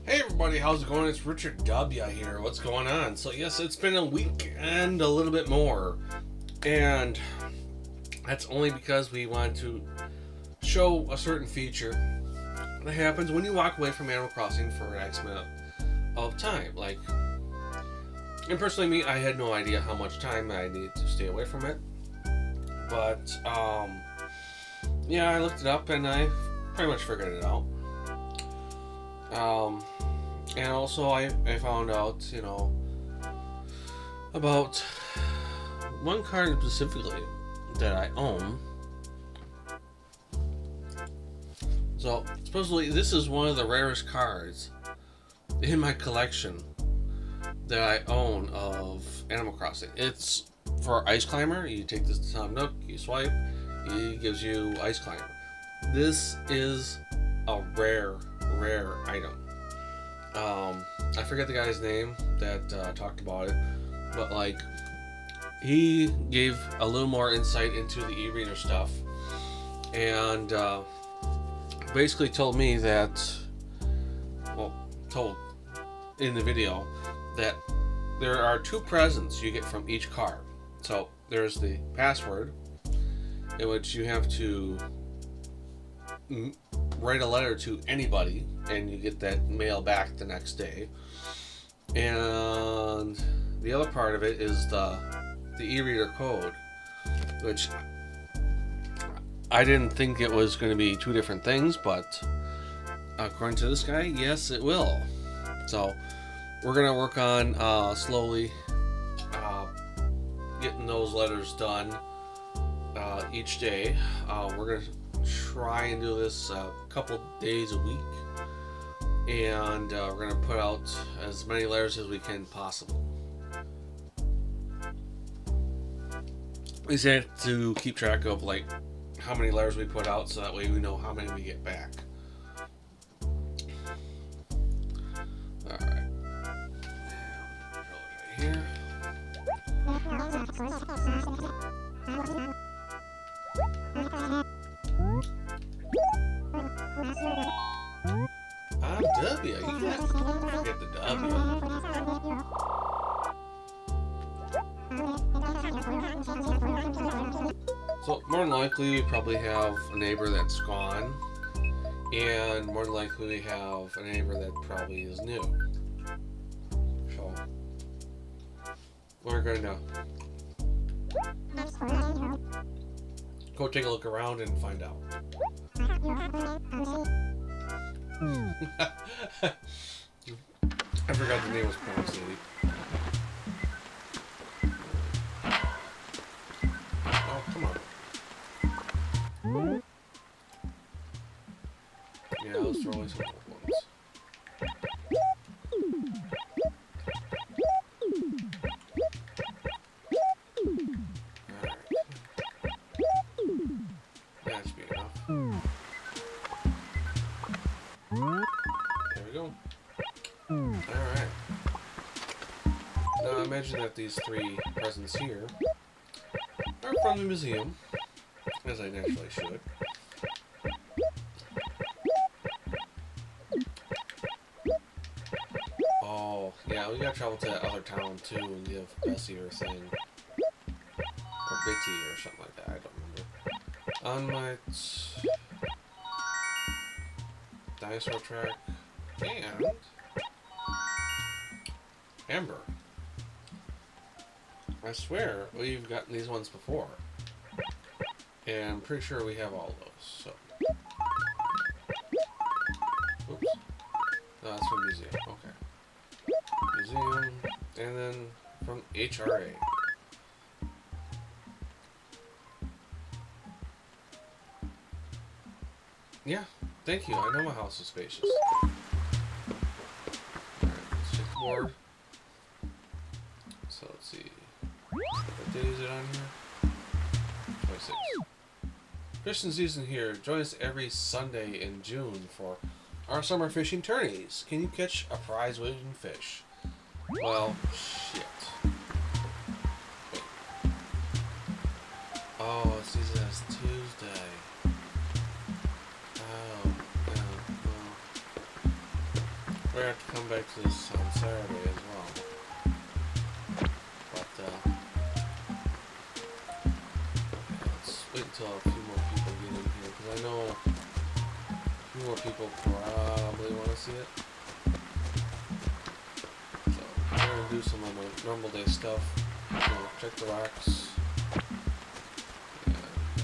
Hey everybody, how's it going? It's Richard Dubya here. What's going on? So yes, it's been a week and a little bit more. And that's only because we want to show a certain feature that happens when you walk away from Animal Crossing for an X amount of time. Like, and personally me, I had no idea how much time I needed to stay away from it. But, yeah, I looked it up and I pretty much figured it out. And also I found out, you know, about one card specifically that I own. So, supposedly this is one of the rarest cards in my collection that I own of Animal Crossing. It's for Ice Climber. You take this Tom Nook, you swipe, he gives you Ice Climber. This is a rare item. I forget the guy's name that talked about it, but like, he gave a little more insight into the e-reader stuff, and basically told me that, well, told in the video that there are two presents you get from each card. So there's the password, in which you have to write a letter to anybody and you get that mail back the next day. And the other part of it is the e-reader code, which I didn't think it was going to be two different things, but according to this guy, yes, it will. So we're going to work on slowly getting those letters done each day. We're going to try and do this a couple days a week, and we're going to put out as many letters as we can possible. We just have to keep track of like how many letters we put out, so that way we know how many we get back. Alright. Right here. I'm W. You can't forget the W. So more than likely we probably have a neighbor that's gone, and more than likely we have a neighbor that probably is new. So we're gonna go take a look around and find out. I forgot the name was pronounced Lily. Oh, come on. Yeah, let's throw away some old ones. Alright. That should be enough. There we go. Alright. Now imagine that these three presents here are from the museum, as I naturally should. Oh, yeah, we gotta travel to that other town too and give Bessie her thing. Or Bitty or something like that, I don't remember. on my dinosaur track and Amber. I swear we've gotten these ones before, and I'm pretty sure we have all of those. So, oops, no, that's from museum. Okay, museum, and then from HRA. Yeah, thank you. I know my house is spacious. Alright, let's check the board. So let's see. What day is it on here? 26. Fishing season here. Join us every Sunday in June for our summer fishing tourneys. Can you catch a prize-winning fish? Well, shit. Wait. Oh, it's season as Tuesday. We're gonna have to come back to this on Saturday as well. But, let's wait until a few more people get in here, because I know a few more people probably want to see it. So, we're gonna do some of the normal day stuff. You know, check the rocks. And, you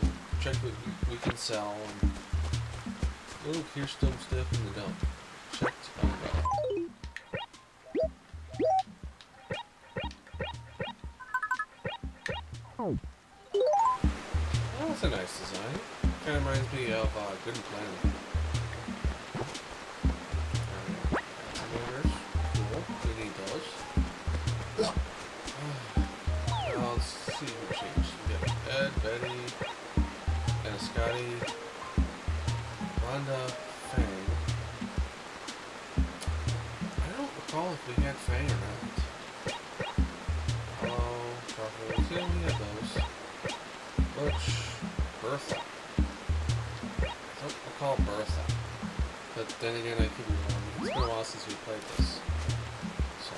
know, check what we can sell. And, oh, here's some stuff in the dump. Checked umbrella. Oh, that's a nice design. Kind of reminds me of Good and Planet. Motors. Cool. We need those. Let's see what changed. We got Ed, Betty, and Scotty. Rhonda, Fang. I don't recall if we had Fang or not. Hello, Truffles. Yeah, we had those. Butch, Bertha. I don't recall Bertha. But then again, I could be wrong. It's been a while since we played this. So.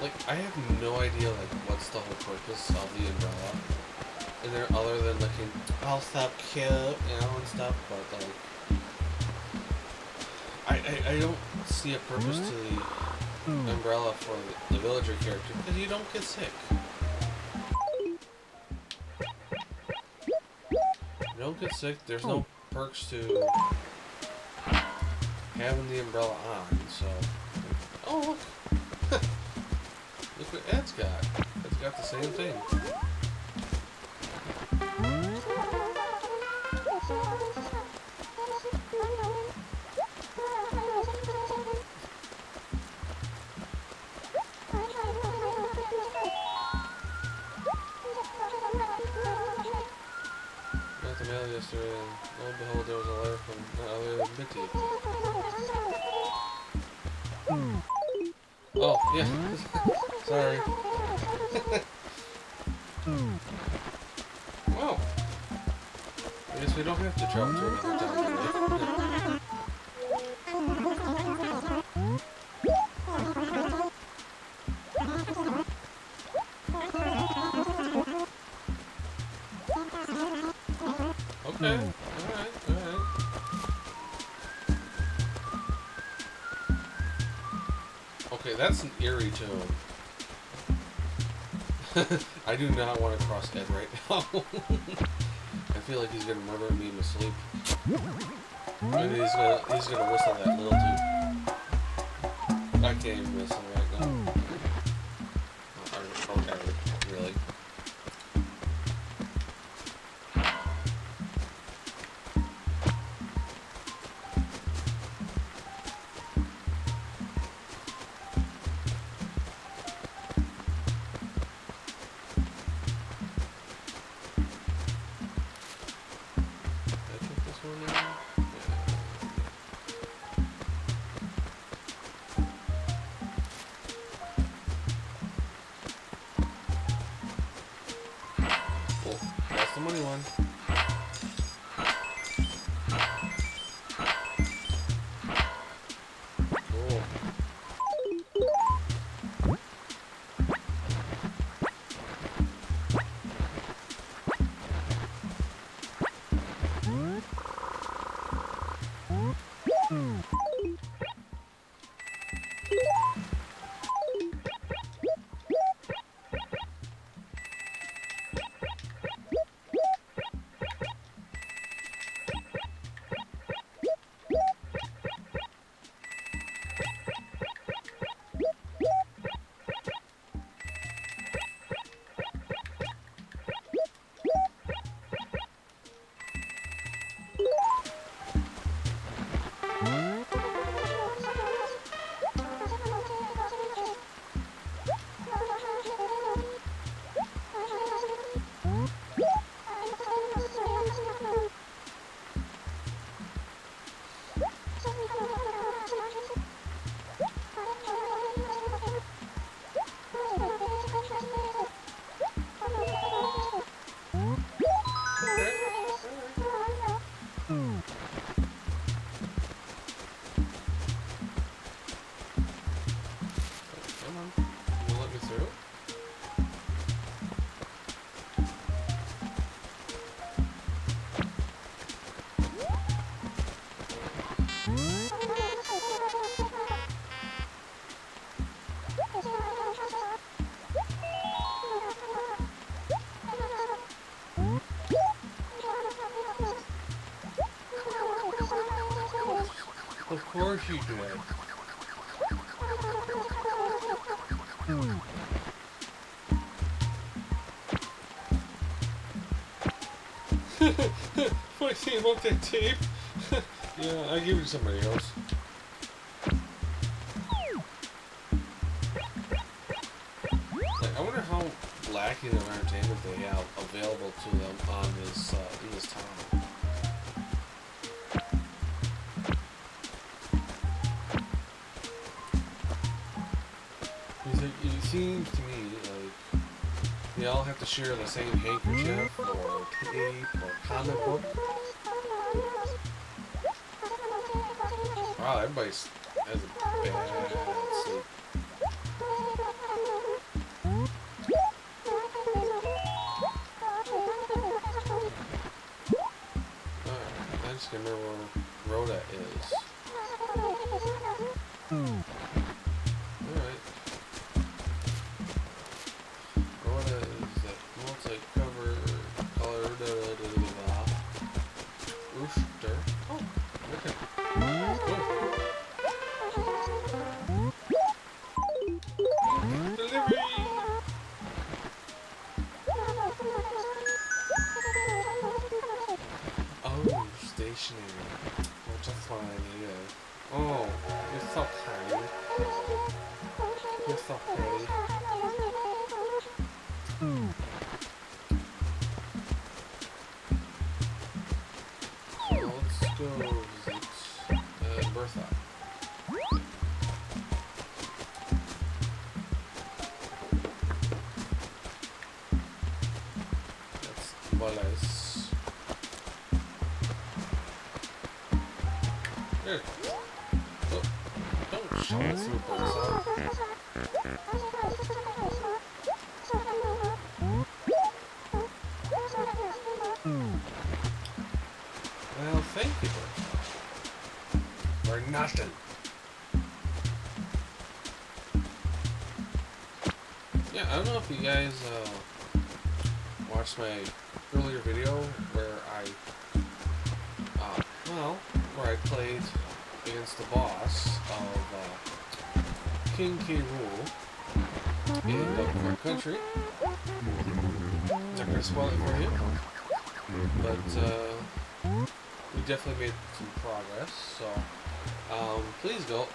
Like, I have no idea, like, what's the whole purpose of the umbrella. And there, other than looking all so cute, you know, and stuff, but like, I don't see a purpose to the umbrella for the villager character, because you don't get sick. You don't get sick, there's no perks to having the umbrella on, so... Oh, look! Look what Ed's got. Ed's got the same thing. Got the mail yesterday, and lo and behold, there was a letter from none other than Mitty. Oh, yeah. Sorry. Well, I guess we don't have to travel to another town today. Okay, alright, alright. Okay, that's an eerie tone. I do not want to cross Ed right now. I feel like he's gonna murder me in my sleep. And he's gonna whistle that little too. I can't even whistle right now. Really. That's the money one. Cool. course you did. Funny thing about that tape. Yeah, I give it to somebody else. Like, I wonder how lacking of entertainment they have available to them on this in this town. It seems to me like they all have to share the same handkerchief or tape or comic book. Wow, everybody has a bad sleep. Alright, I just can't remember where Rhoda is. Alright. Rhoda is that multi-cover color Rooster. Oh, okay. Delivery! Oh, stationery. Well, just what I needed. Oh, you're so kind. You're so pretty. So let's go visit Bertha. That's Wallace. There. Oh, don't show us through Bertha. Well, thank you for nothing. Yeah, I don't know if you guys watched my earlier video where where I played against the boss of King K. Rool in Duck Country. Not gonna spoil it for you, but we definitely made some progress. So please go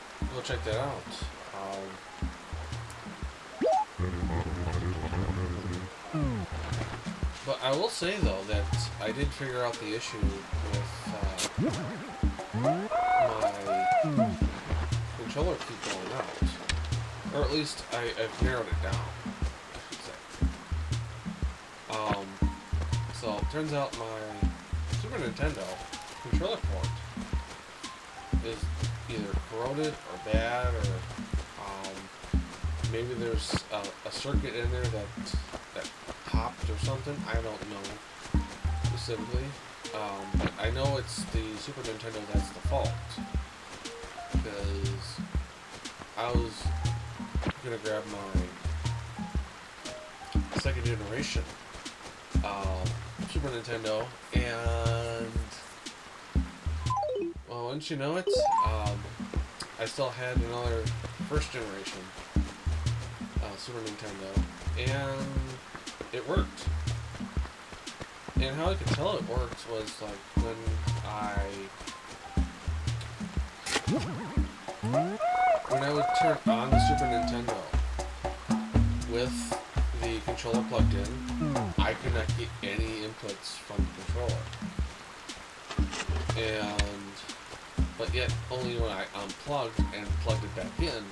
check that out. But I will say though that I did figure out the issue with my controller keep going out, or at least I've narrowed it down, I should say. So it turns out my Super Nintendo controller port is either corroded or bad, or maybe there's a circuit in there that popped or something. I don't know specifically. But I know it's the Super Nintendo that's the fault, because I was gonna grab my second generation Super Nintendo, and well, wouldn't you know it, I still had another first generation Super Nintendo, and it worked. And how I could tell it worked was like when I would turn on the Super Nintendo with the controller plugged in, I could not get any inputs from the controller. But yet only when I unplugged and plugged it back in,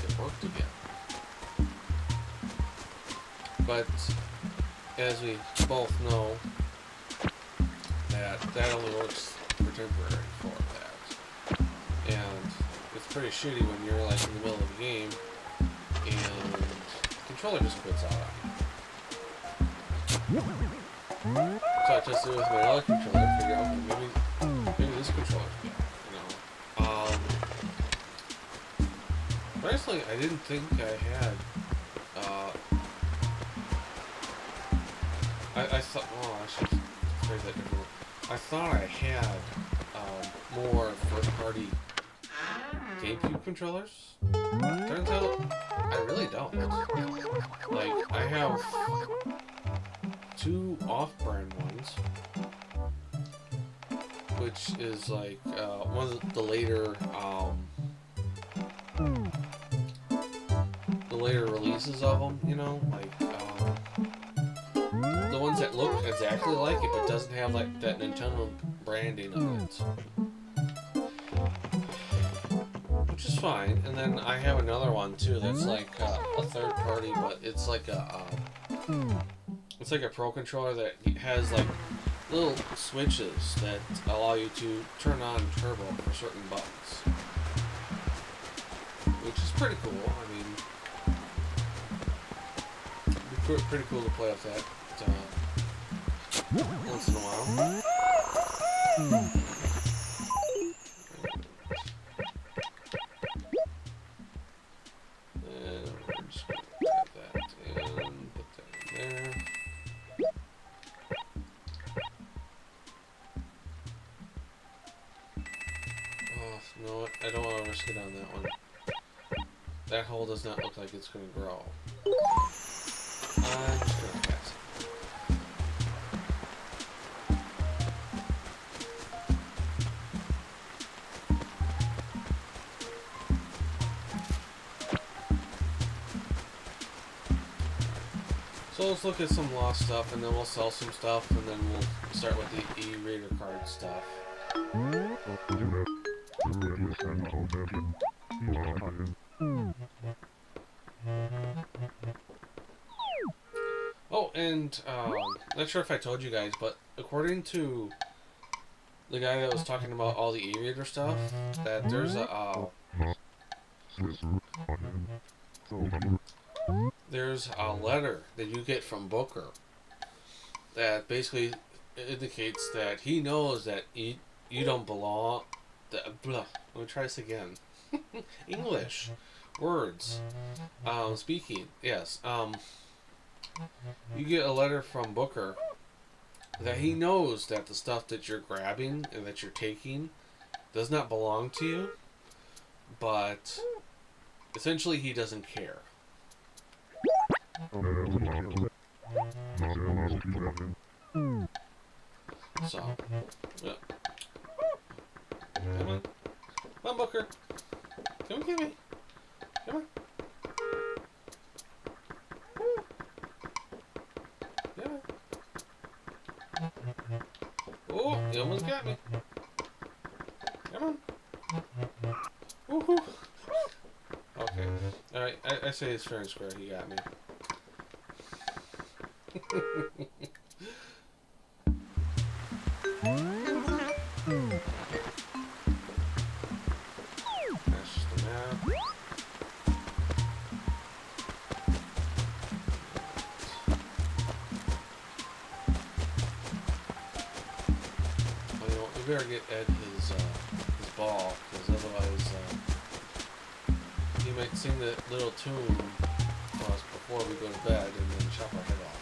it worked again. But as we both know, that only works for temporary for that. And it's pretty shitty when you're like in the middle of the game and the controller just quits out on you. So I tested it with my other controller to figure out maybe this controller's good, you know. Honestly, I didn't think I had I thought, well, I should phrase that differently. I thought I had more first-party GameCube controllers. Turns out I really don't. Like, I have two off-brand ones, which is like one of the later releases of them. You know, like the ones that look exactly like it, but doesn't have like that Nintendo branding of it. Which is fine. And then I have another one too that's like a third party, but it's like a pro controller that has like little switches that allow you to turn on turbo for certain buttons, which is pretty cool. I mean, it'd be pretty cool to play with that once in a while. No, I don't want to risk it on that one. That hole does not look like it's going to grow. I'm just going to pass it. So let's look at some lost stuff, and then we'll sell some stuff, and then we'll start with the e-reader card stuff. Oh, and not sure if I told you guys, but according to the guy that was talking about all the e-reader stuff, that there's a letter that you get from Booker that basically indicates that he knows that you don't belong. Let me try this again. English words. Speaking. Yes. You get a letter from Booker that he knows that the stuff that you're grabbing and that you're taking does not belong to you, but essentially he doesn't care. So, yeah. Come on. Come on, Booker. Come get me. Come on. Come on. Oh, you almost got me. Come on. Woohoo. Okay. Alright, I say it's fair and square. He got me. That's just the map. Well, you know, we better get Ed his ball, because otherwise he might sing that little tune for us before we go to bed and then chop our head off.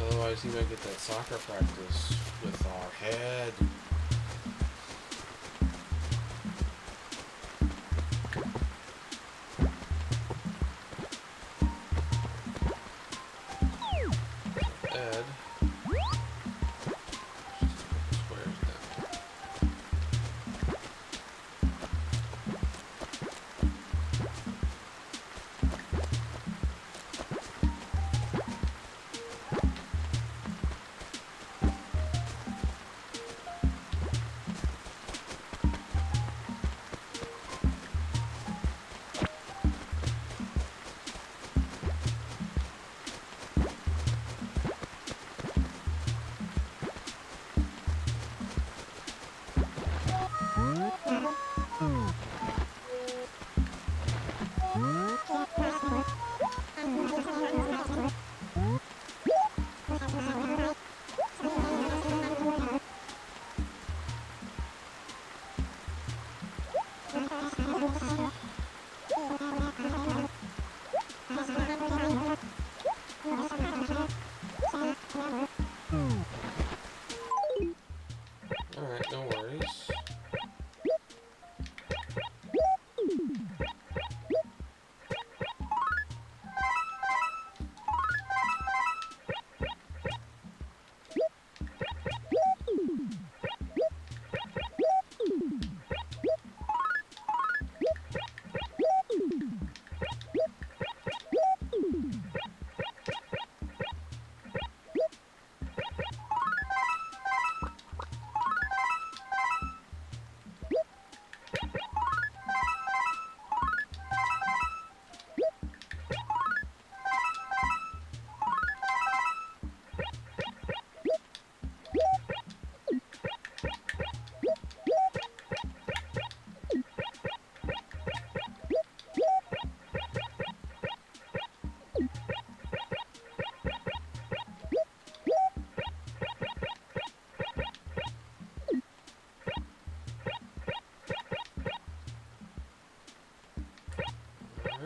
Otherwise, he might get that soccer practice with our head. Ed. Squares down.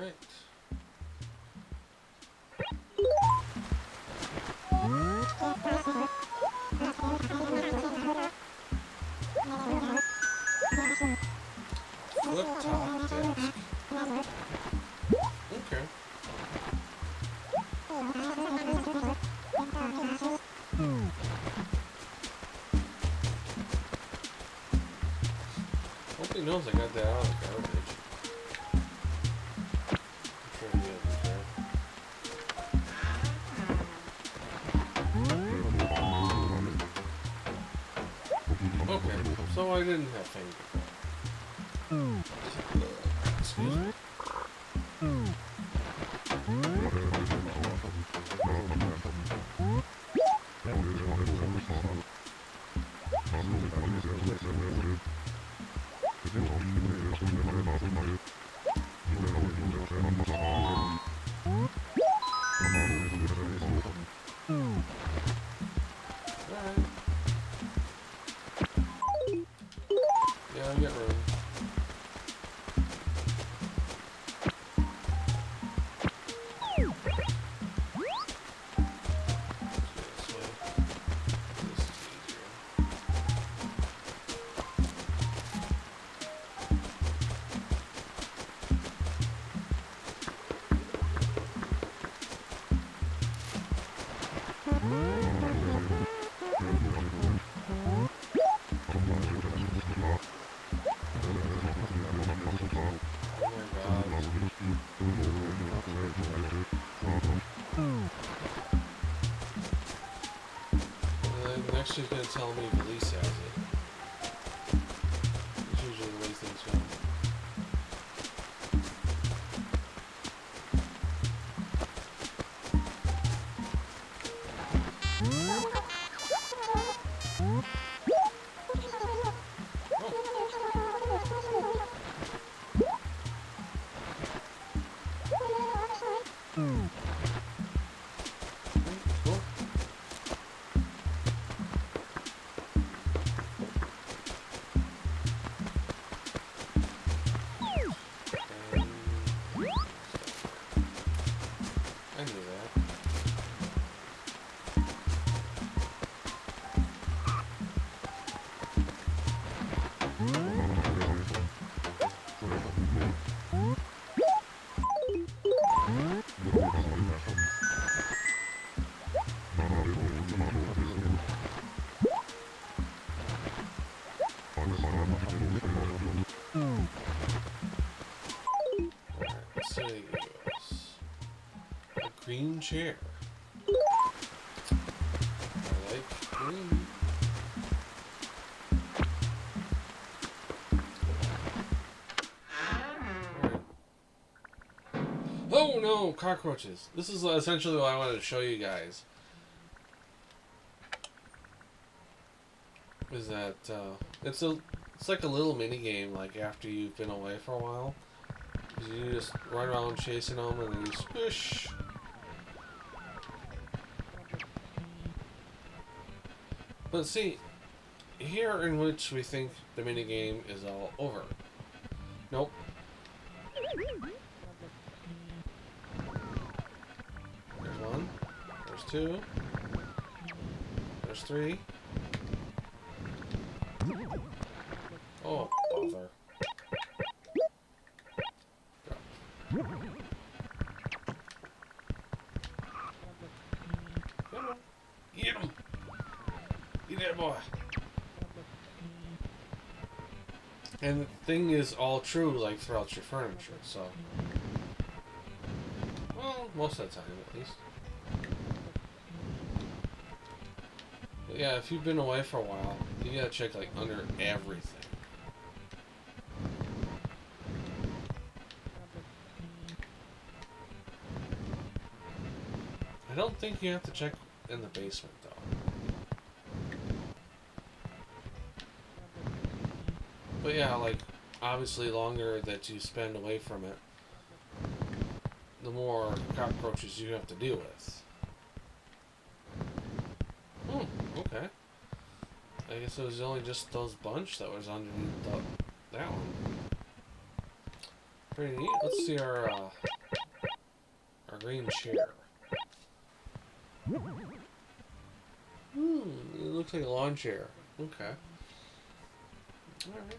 Alright. Flip top desk. Okay. Hope he knows I got that out of the garbage. I'm sure he doesn't care. Okay, so I didn't have fame before. Excuse me. Alright. Yeah, I get room. Next she's gonna tell me if Elise has it. It's usually the way things go. I knew that. Alright, so a green chair. I like green. Oh no, cockroaches. This is essentially what I wanted to show you guys. Is that it's like a little mini game like after you've been away for a while. You just run around chasing them and then you squish. But see, here in which we think the mini game is all over. Nope. There's one. There's two. There's three. Oh, bother. Come on. Get him! Get that boy! And the thing is all true, like, throughout your furniture, so... Well, most of the time, at least. But yeah, if you've been away for a while, you gotta check, like, under everything. I don't think you have to check in the basement, though. But yeah, like, obviously longer that you spend away from it, the more cockroaches you have to deal with. Oh, okay. I guess it was only just those bunch that was underneath that one. Pretty neat. Let's see our green chair. It looks like a lawn chair. Okay. Alright,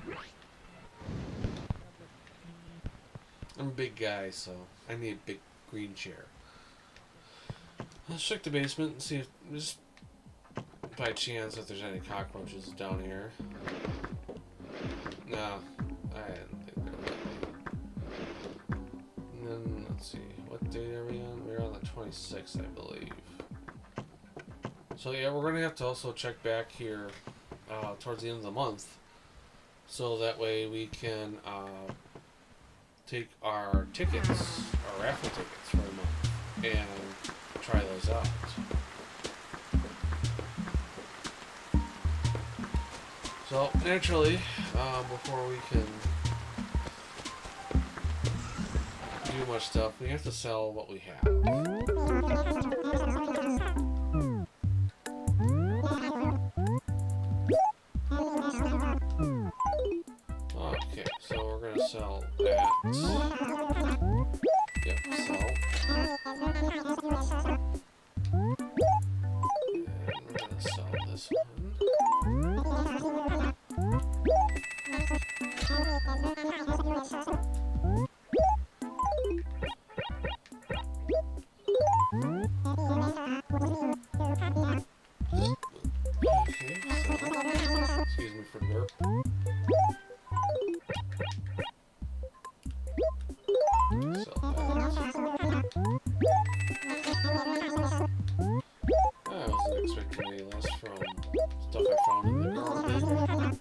alright. I'm a big guy, so I need a big green chair. Let's check the basement and see if, just by chance, if there's any cockroaches down here. No, I didn't think there would be. And then, let's see, what date are we on? We're on the 26th, I believe. So yeah, we're going to have to also check back here towards the end of the month. So that way we can take our tickets, our raffle tickets for a month, and try those out. So naturally, before we can do much stuff, we have to sell what we have. Okay, so we're gonna sell that. Yep, sell. And we're gonna sell this one. Okay, so, excuse me for the burp. Sell that. I wasn't expecting any less from stuff I found in the garden.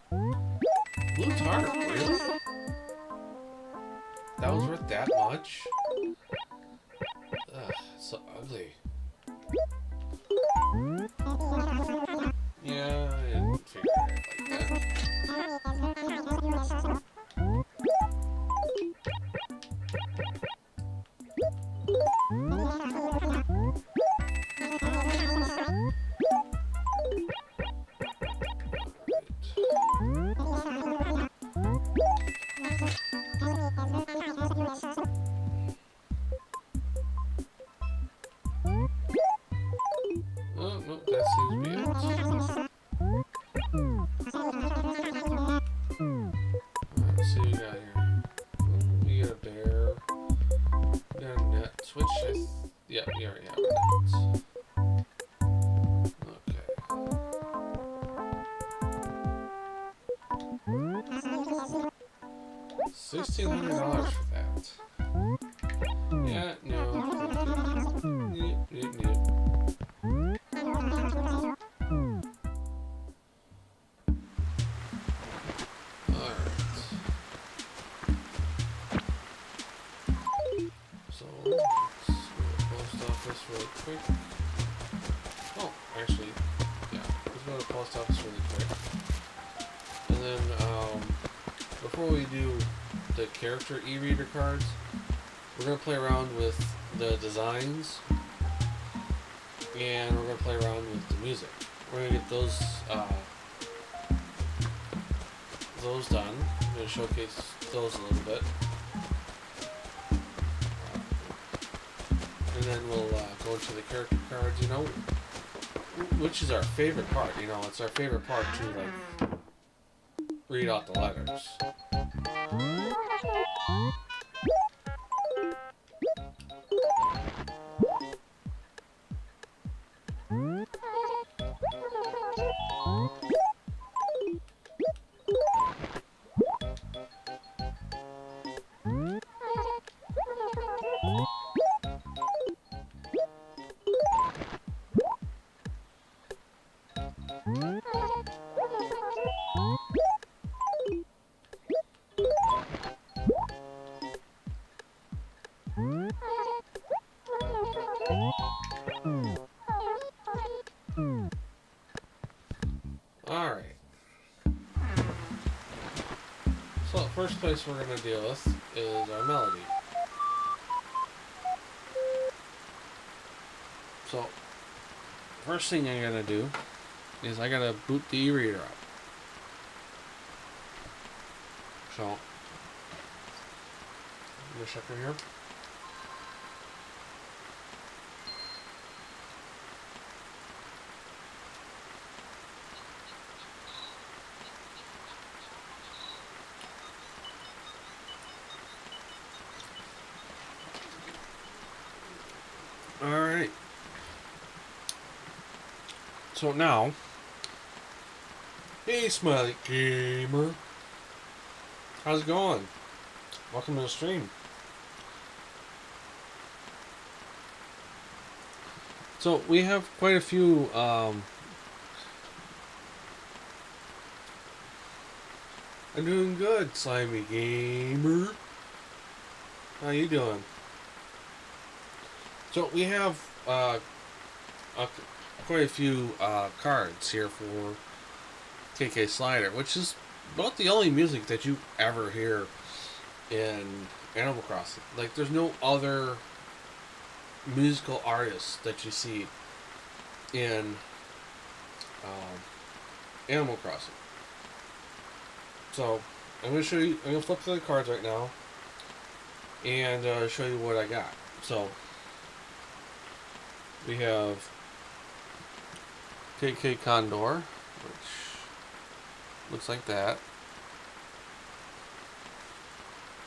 Blue tarp, really? That was worth that much? Ugh, it's so ugly. Yeah, I didn't figure it out like that. Oh, no, that seems to be it. Alright, let's see what we got here. We got a bear. We got a net. Switch, yeah, we already have nets. Okay. $1,600 for that. Yeah, no. Yep. Alright. So, let's go to the post office really quick. Oh, actually, yeah. Let's go to the post office really quick. And then, before we do the character e-reader cards, we're going to play around with the designs, and we're going to play around with the music. We're going to get those done. I'm going to showcase those a little bit. And then we'll go into the character cards, you know, which is our favorite part. You know, it's our favorite part to, like, read out the letters. Alright. So the first place we're going to deal with is our melody. So, first thing I gotta do is I gotta boot the e-reader up. So, let me check in here. Alright. So now, hey Smiley Gamer. How's it going? Welcome to the stream. So we have quite a few I'm doing good, Slimy Gamer. How you doing? So we have uh, quite a few cards here for KK Slider, which is about the only music that you ever hear in Animal Crossing. Like, there's no other musical artists that you see in Animal Crossing. So, I'm going to show you, I'm going to flip through the cards right now and show you what I got. So, we have KK Condor, which looks like that.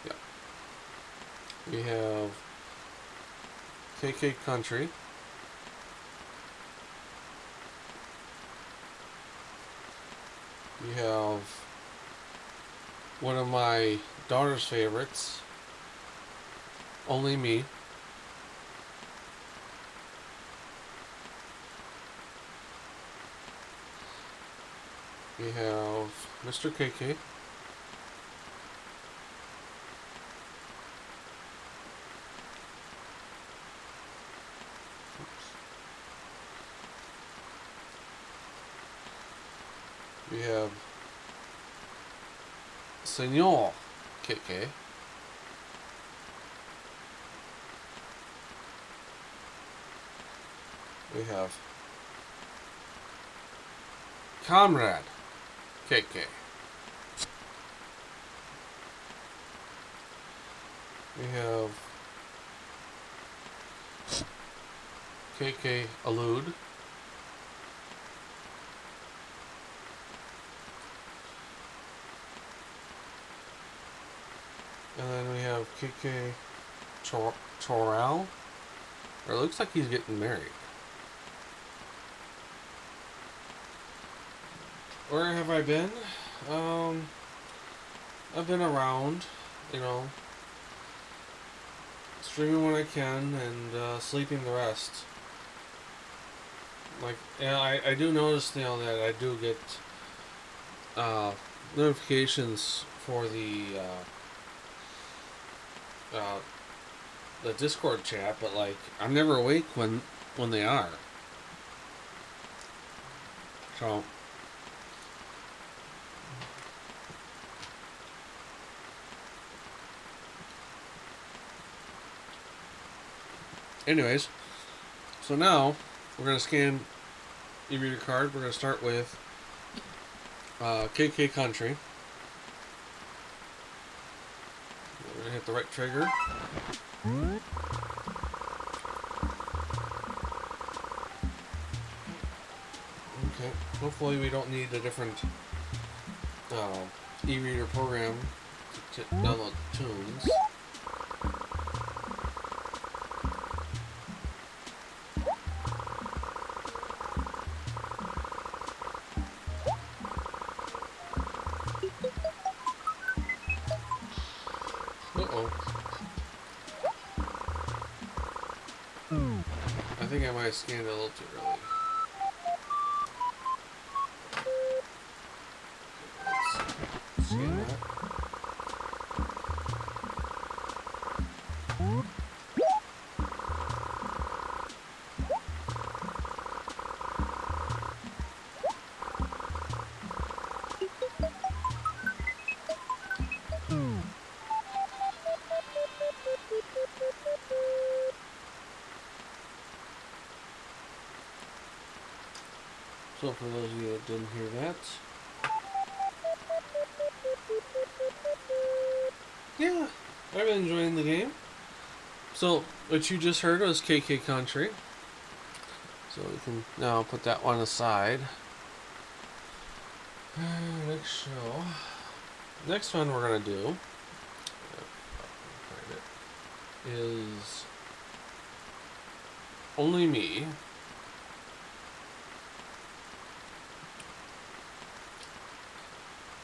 Yeah. We have KK Country. We have one of my daughter's favorites, Only Me. We have Mr. KK. We have Senor KK. We have Comrade KK. We have KK Allude. And then we have KK Choral. Or it looks like he's getting married. Where have I been? I've been around, you know, streaming when I can and sleeping the rest. Like, yeah, I do notice, you know, that I do get notifications for the Discord chat, but like I'm never awake when they are. So anyways, so now we're gonna scan e-reader card. We're gonna start with KK Country. We're gonna hit the right trigger. Okay, hopefully we don't need a different e-reader program to download tunes. Uh-oh. I think I might have scanned it a little too early. Let's scan that. So for those of you that didn't hear that, Yeah, I've been enjoying the game. So, what you just heard was KK Country. So we can now put that one aside. Next show. Next one we're gonna do is Only Me.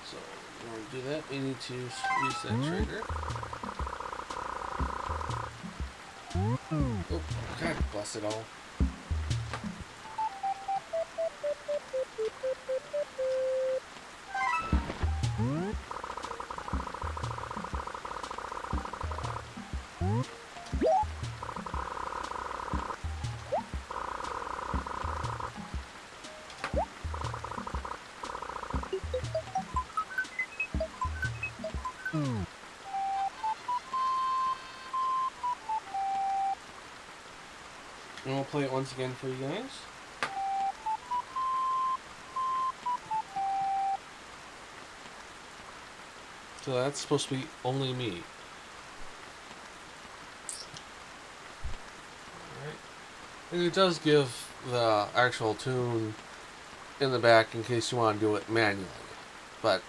So in order to do that, we need to use that trigger. Oh, God bless it all. And we'll play it once again for you guys. So that's supposed to be Only Me. Alright. And it does give the actual tune in the back in case you want to do it manually. But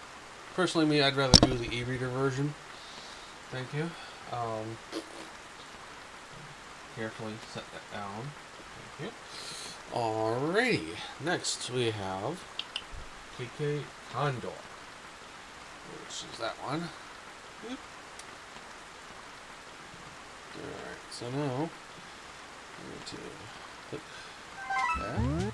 personally, me, I'd rather do the e-reader version. Thank you. Carefully set that down. Thank you. Alrighty. Next we have KK Condor, which is that one. Yep. Alright, so now I'm going to click that.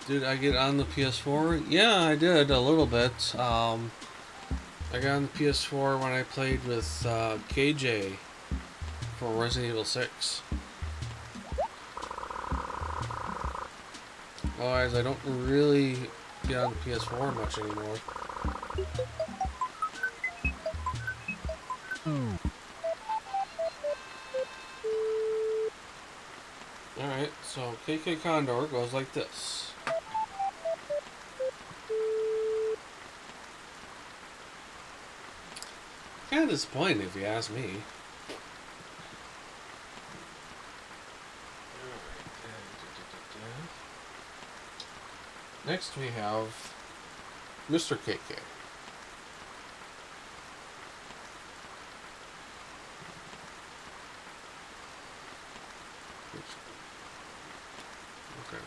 Did I get on the PS4? Yeah, I did a little bit. I got on the PS4 when I played with KJ for Resident Evil 6. Otherwise, I don't really get on the PS4 much anymore. Alright, so KK Condor goes like this. Kind of disappointing if you ask me. Next we have Mr. KK. Okay.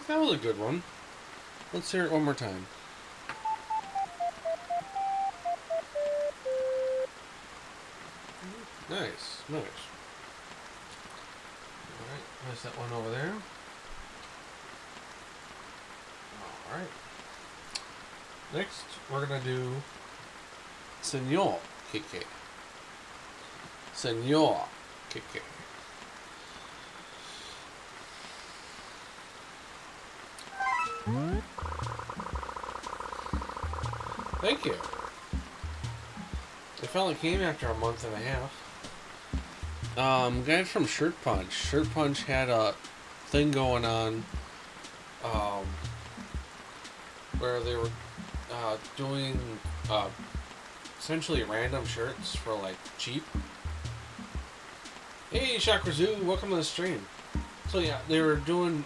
That was a good one. Let's hear it one more time. Nice, nice. Alright, place that one over there. Alright. Next, we're going to do Senor KK. Senor KK. Thank you. It finally came after a month and a half. Guy from Shirt Punch. Shirt Punch had a thing going on where they were doing essentially random shirts for like cheap. Hey Chakra Zoo, welcome to the stream. So yeah, they were doing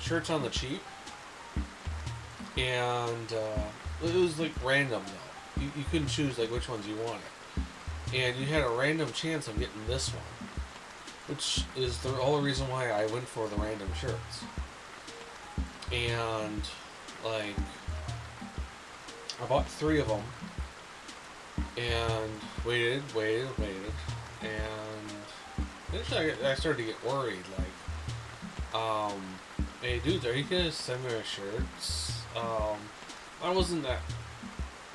shirts on the cheap, and it was like random though. You couldn't choose like which ones you wanted, and you had a random chance of getting this one, which is the only reason why I went for the random shirts. And like I bought 3 of them, and waited, and eventually I started to get worried. Like, Hey dude, are you gonna send me our shirts? I wasn't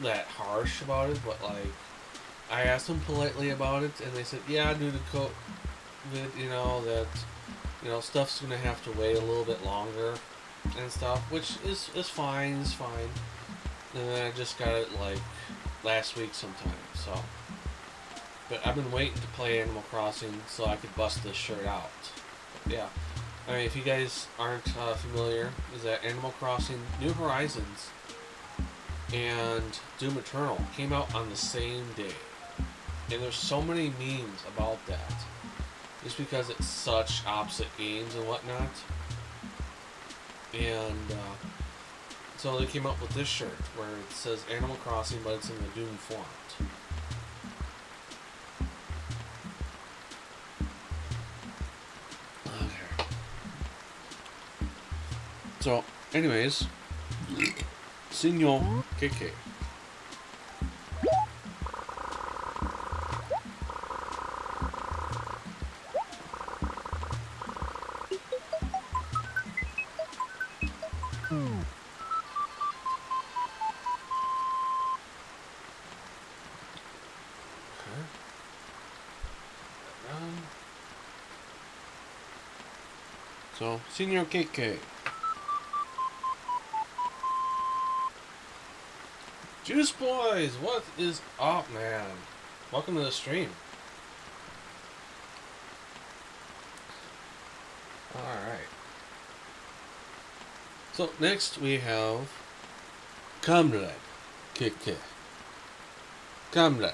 that harsh about it, but like I asked them politely about it, and they said, yeah, due to COVID, that stuff's gonna have to wait a little bit longer and stuff, which is fine, is fine. And then I just got it like last week sometime, so. But I've been waiting to play Animal Crossing so I could bust this shirt out. But yeah. I mean, if you guys aren't familiar, is that Animal Crossing New Horizons and Doom Eternal came out on the same day. And there's so many memes about that. Just because it's such opposite games and whatnot. And so they came up with this shirt where it says Animal Crossing, but it's in the Doom font. Okay. So, anyways, Senor KK. So, Senor KK. Juice Boys, what is up, man? Welcome to the stream. Alright. So, next we have Comrade KK. Comrade.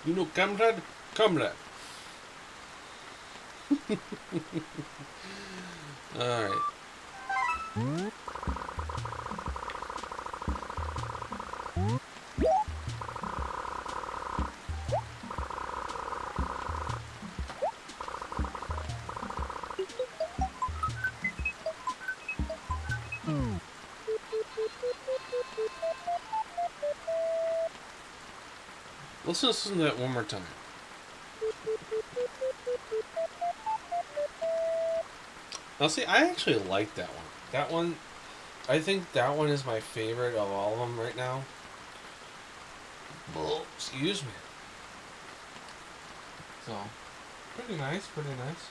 You know Comrade? Comrade. Alright. Let's listen to that one more time. Now, see, I actually like that one. That one, I think that one is my favorite of all of them right now. Oh, excuse me. So, pretty nice, pretty nice.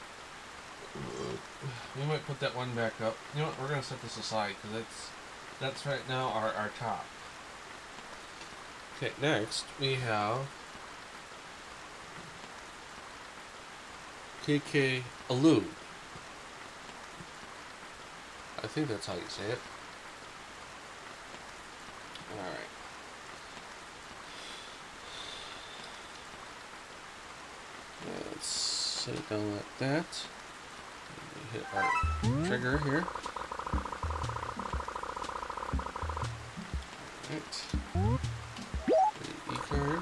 We might put that one back up. You know what, we're going to set this aside because that's right now our top. Okay, next we have KK Allude. I think that's how you say it. Alright. Let's set it down like that. Hit our trigger here. Alright. The E-card.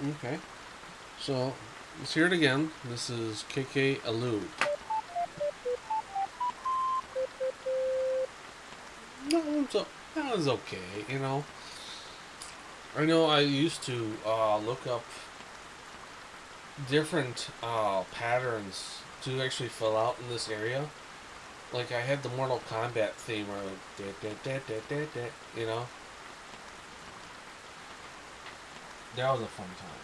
Okay. So, let's hear it again. This is KK Allude. That one's okay, you know. I know I used to look up different patterns to actually fill out in this area. Like I had the Mortal Kombat theme where like, you know. That was a fun time.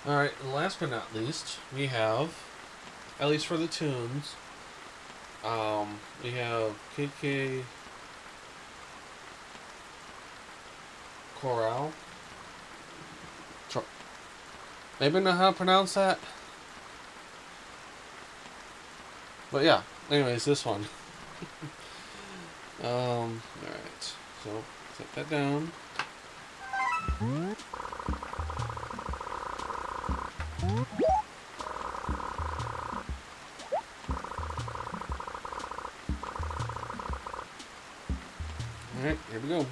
Alright, and last but not least, we have, at least for the tunes, we have KK Corral. Maybe know how to pronounce that. But yeah, anyways, this one. Alright, so set that down. Alright, here we go.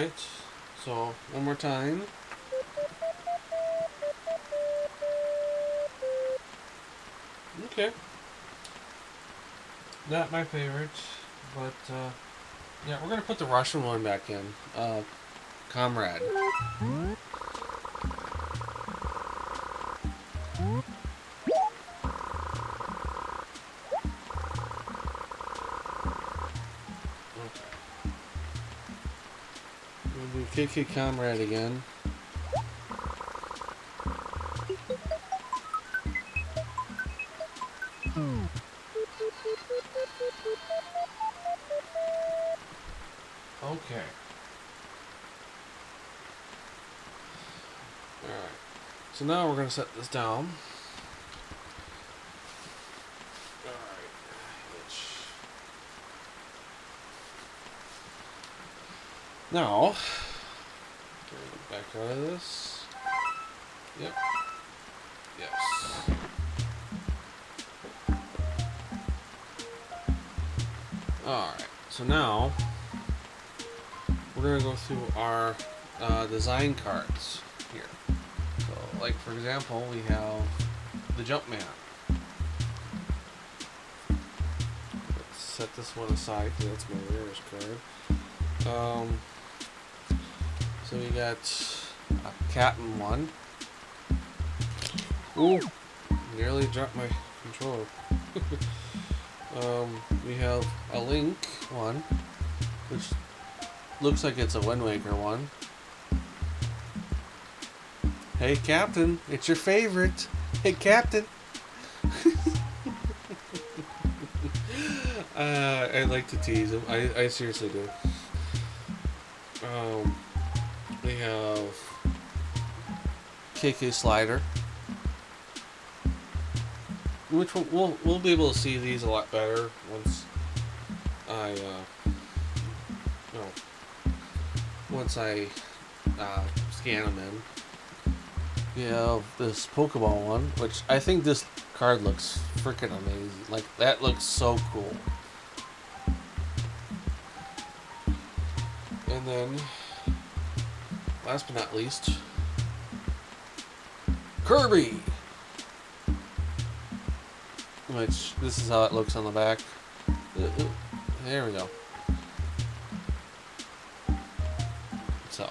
Alright, so one more time. Okay. Not my favorite, but yeah, we're gonna put the Russian one back in. Comrade. Okay. We'll do KK Comrade again. Okay. Alright. So now we're going to set this down. Alright. Now, back out of this. Yep. Yes. Alright. So now, we're going to go through our design cards here. So, like for example, we have the Jumpman. Let's set this one aside because that's my rarest card. So we got a Captain one. Ooh, nearly dropped my controller. We have a Link one, which looks like it's a Wind Waker one. Hey Captain, it's your favorite. Hey Captain. I like to tease him. I seriously do. We have KK Slider, which we'll be able to see these a lot better once I scan them in. We have this Pokeball one, which I think this card looks freaking amazing. Like, that looks so cool. And then, last but not least, Kirby! Which, this is how it looks on the back. There we go. So,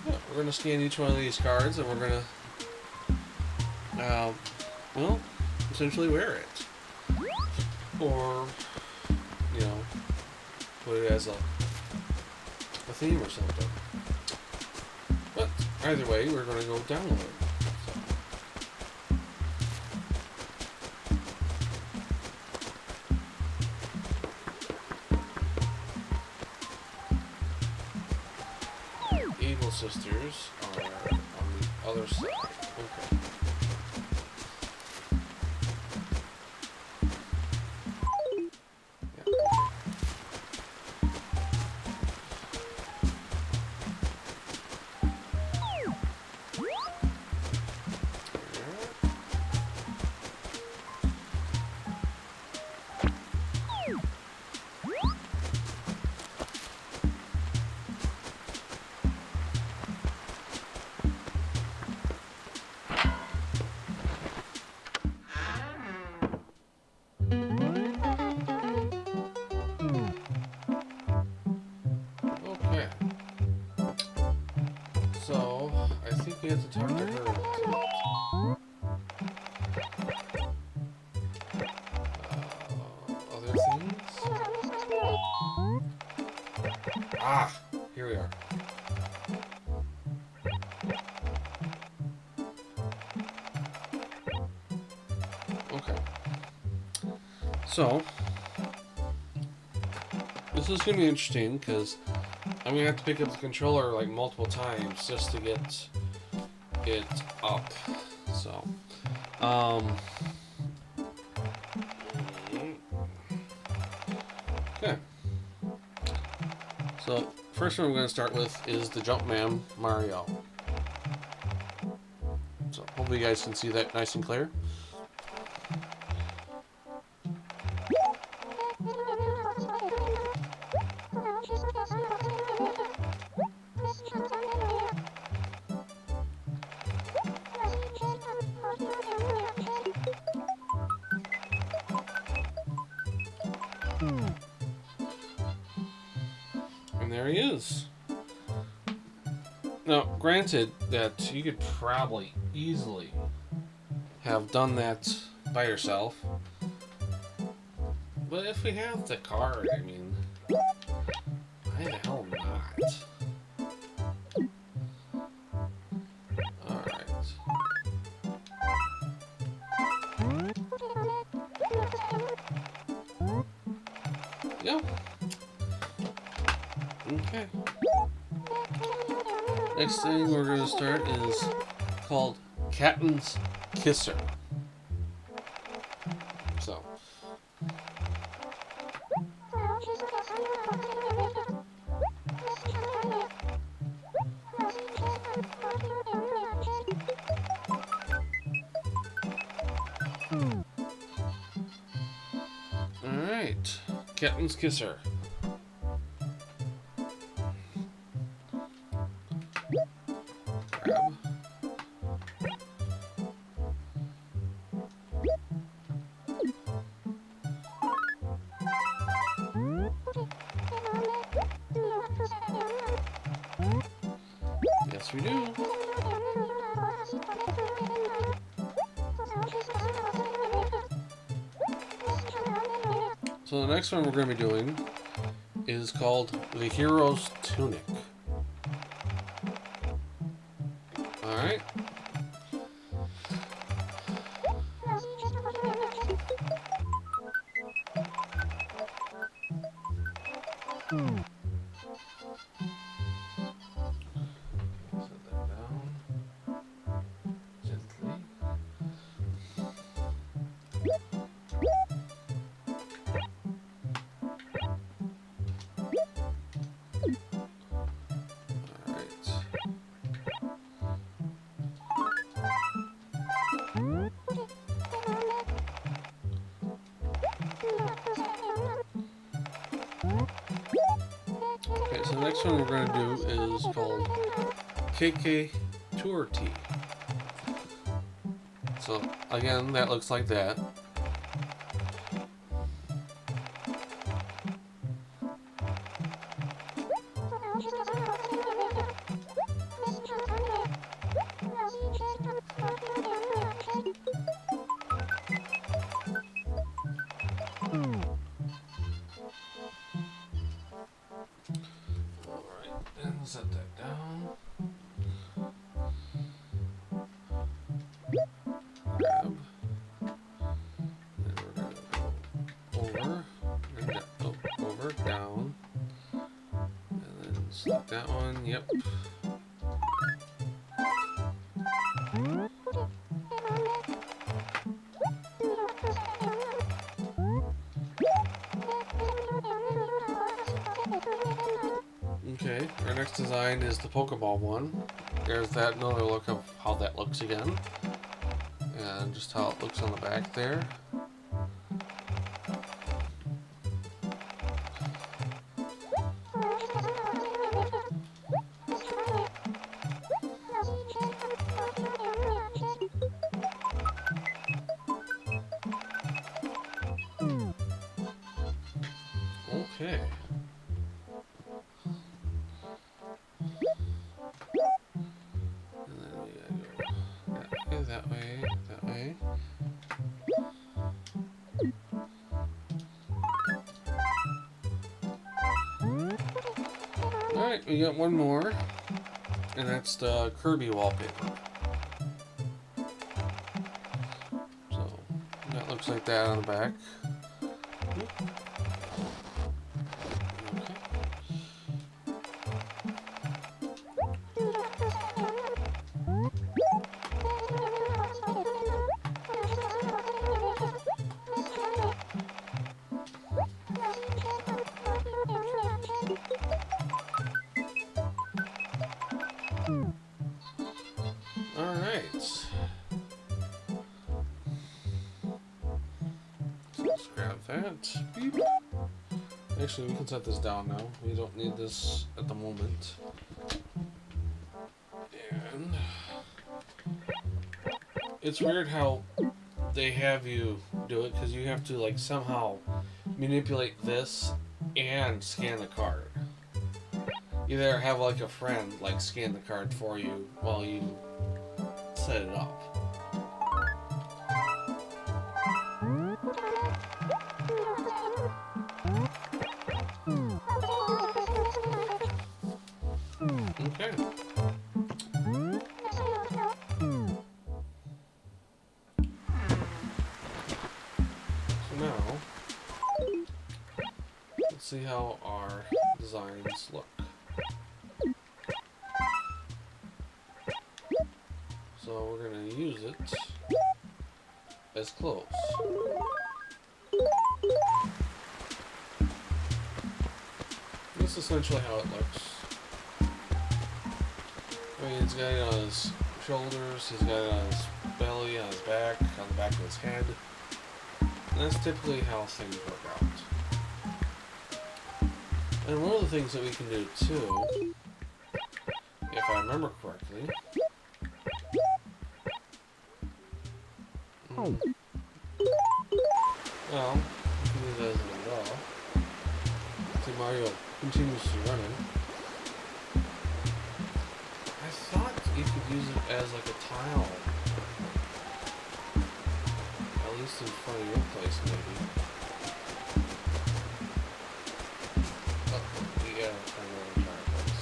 yeah, we're going to scan each one of these cards and we're going to, well, essentially wear it. Or, you know, put it as a theme or something. But, either way, we're going to go download it. Evil Sisters are on the other side. Okay. Okay. So, I think we have to talk to her. Other things? Ah! Here we are. Okay. So, this is going to be interesting because I'm going to have to pick up the controller like multiple times just to get it up. So, okay. So, first one I'm going to start with is the Jumpman Mario. So, hopefully you guys can see that nice and clear. And there he is. Now, granted that you could probably easily have done that by yourself, but if we have the card, I mean, why the hell not? Alright. Yep. Okay. Next thing we're going to start is called Captain's Kisser. So. Alright. Captain's Kisser. Grab. Yes, we do. So the next one we're going to be doing is called the Hero's Tunic. Alright. Set that down gently. Okay, so the next one we're going to do is called KK Tour Tee. So again, that looks like that. Alright, and we'll set that down. Grab. And we're going to go over, and down, over, down. And then select that one, yep. Okay, our next design is the Pokeball one. There's that, another look of how that looks again. And just how it looks on the back there. Okay. And then we gotta go that way, that way. Alright, we got one more. And that's the Kirby wallpaper. So, that looks like that on the back. Alright. So let's grab that. Beep. Actually, we can set this down now. We don't need this at the moment. And it's weird how they have you do it, because you have to like somehow manipulate this and scan the card. Either have like a friend like scan the card for you while you set it up. Okay. So now, let's see how our designs look. So we're going to use it as clothes. That's essentially how it looks. I mean, he's got it on his shoulders, he's got it on his belly, on his back, on the back of his head. And that's typically how things work out. And one of the things that we can do too, if I remember correctly, well, we can do that as an umbrella. See, Mario continues to run it. I thought you could use it as like a tile. At least in front of your place, maybe. Oh, we gotta find another fireplace.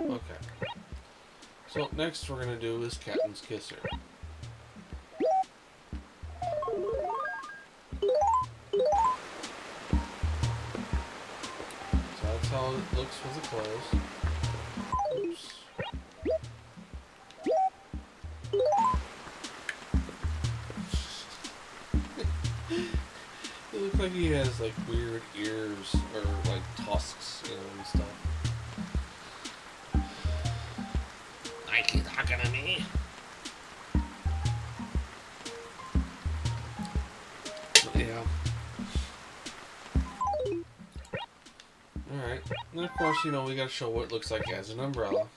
Okay. So next we're gonna do is Captain's Kisser. So that's how it looks with the clothes. Oops. It looks like he has like weird ears or like tusks, you know, and stuff. Like you talking to me? Yeah. Alright. And of course, you know, we gotta show what it looks like as an umbrella.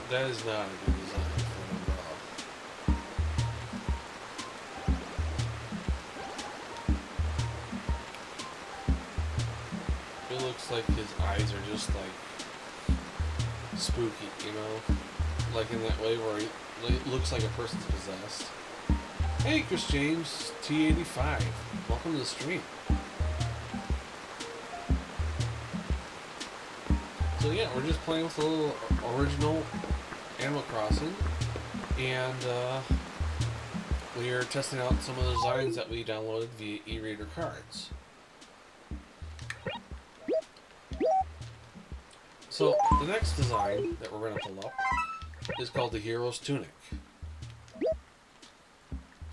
That is not a good design for an umbrella. It looks like his eyes are just like spooky, you know? Like in that way where it looks like a person's possessed. Hey, Chris James, T85. Welcome to the stream. So yeah, we're just playing with a little original Animal Crossing, and we are testing out some of the designs that we downloaded via e-reader cards. So the next design that we're going to pull up is called the Hero's Tunic.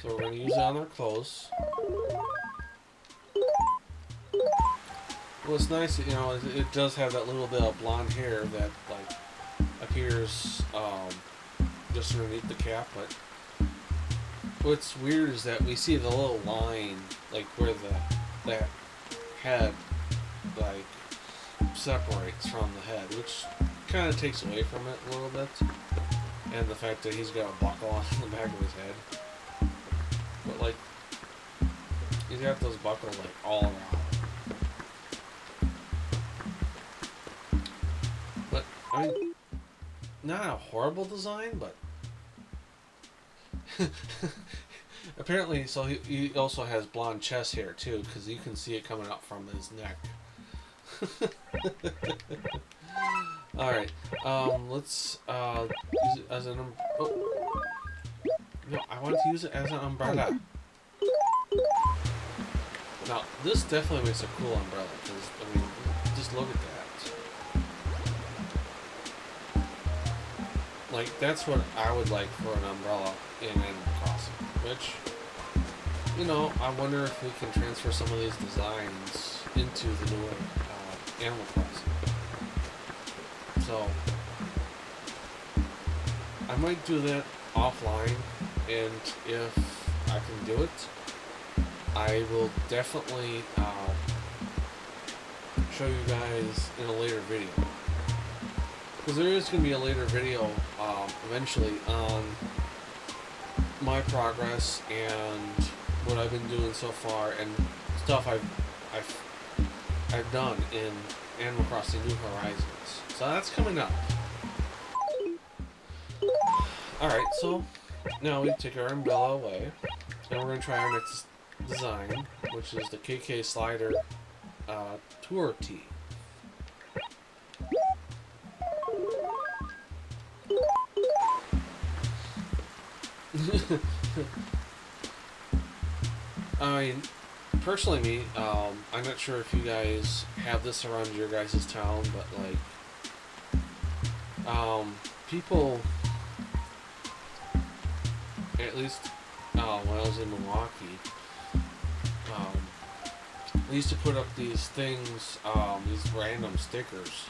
So we're going to use it on our clothes. Well, it's nice, you know, it does have that little bit of blonde hair that, like, appears just underneath the cap, but what's weird is that we see the little line, like, where that head, like, separates from the head, which kind of takes away from it a little bit, and the fact that he's got a buckle on the back of his head, but, like, he's got those buckles, like, all around. I mean, not a horrible design, but apparently, so he also has blonde chest hair too, because you can see it coming up from his neck. All right, let's use it as an no, I wanted to use it as an umbrella. Now, this definitely makes a cool umbrella, because I mean, just look at that. Like, that's what I would like for an umbrella in Animal Crossing, which I wonder if we can transfer some of these designs into the newer Animal Crossing. So I might do that offline, and if I can do it, I will definitely show you guys in a later video. Because there is going to be a later video eventually on my progress and what I've been doing so far and stuff I've done in Animal Crossing New Horizons. So that's coming up. Alright, so now we take our umbrella away, and we're going to try our next design, which is the KK Slider Tour Tee. I mean, personally, me, I'm not sure if you guys have this around your guys' town, but like, people, at least when I was in Milwaukee, they used to put up these things, these random stickers.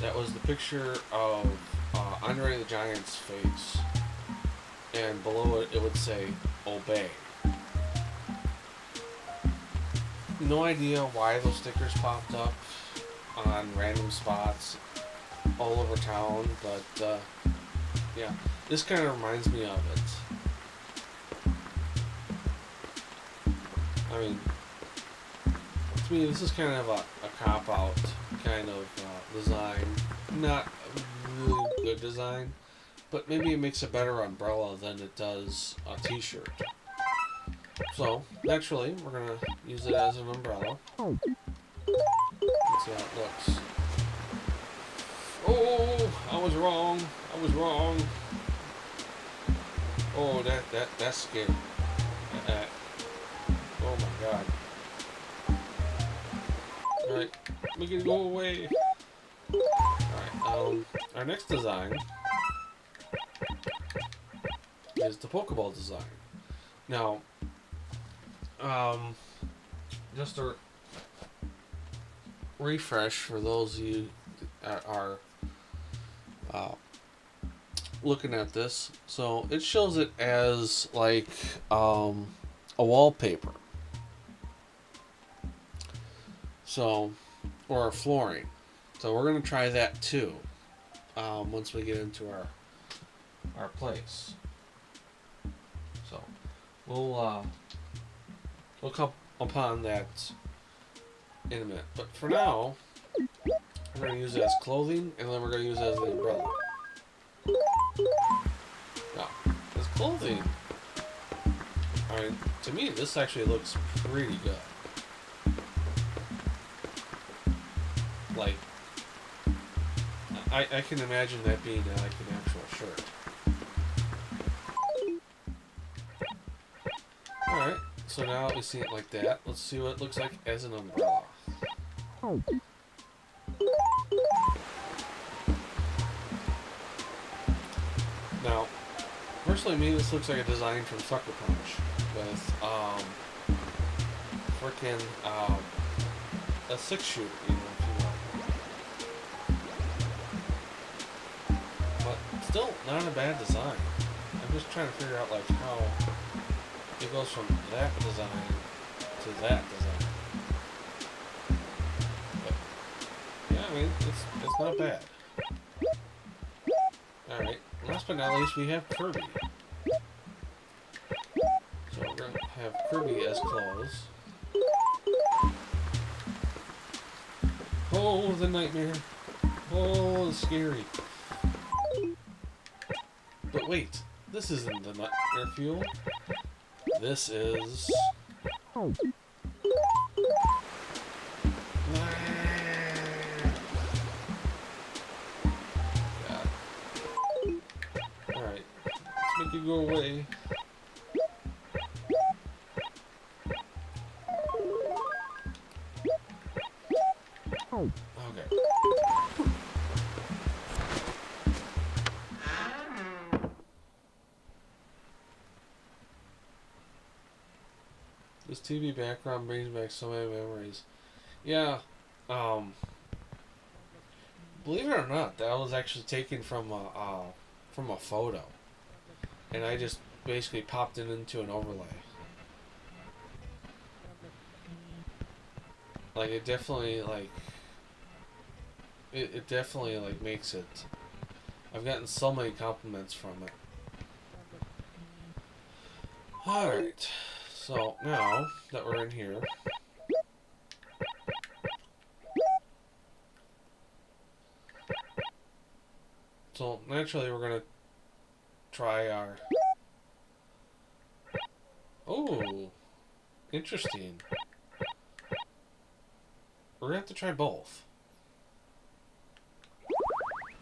That was the picture of Andre the Giant's face, and below it, it would say, "Obey." No idea why those stickers popped up on random spots all over town, but yeah, this kind of reminds me of it. I mean, to me, this is kind of a cop-out kind of design. Not a really good design, but maybe it makes a better umbrella than it does a t-shirt. So, naturally, we're going to use it as an umbrella. Let's see how it looks. Oh, I was wrong. I was wrong. Oh, that's scary. Oh my god. Alright, we can go away. Alright, our next design is the Pokeball design. Now, just a refresh for those of you that are looking at this. So it shows it as like a wallpaper. So, or a flooring. So we're going to try that too once we get into our place. So we'll come upon that in a minute. But for now, we're going to use it as clothing, and then we're going to use it as the umbrella. Now, as clothing, I mean, to me, this actually looks pretty good. Like, I can imagine that being like an actual shirt. Alright, so now we see it like that. Let's see what it looks like as an umbrella. Now, personally, me, this looks like a design from Sucker Punch with frickin' a 6-shooter, you know, if you will. But still, not a bad design. I'm just trying to figure out like how it goes from that design to that design. But yeah, I mean, it's not bad. Alright, last but not least, we have Kirby. So we're going to have Kirby as clothes. Oh, the nightmare. Oh, it's scary. But wait, this isn't the nightmare fuel. This is... Alright, let's make you go away. Okay. This TV background brings back so many memories. Yeah, um, believe it or not, that was actually taken from a photo, and I just basically popped it into an overlay. Like it definitely it definitely like makes it. I've gotten so many compliments from it. All right, so now that we're in here, so naturally we're gonna try our. Oh, interesting. We're gonna have to try both.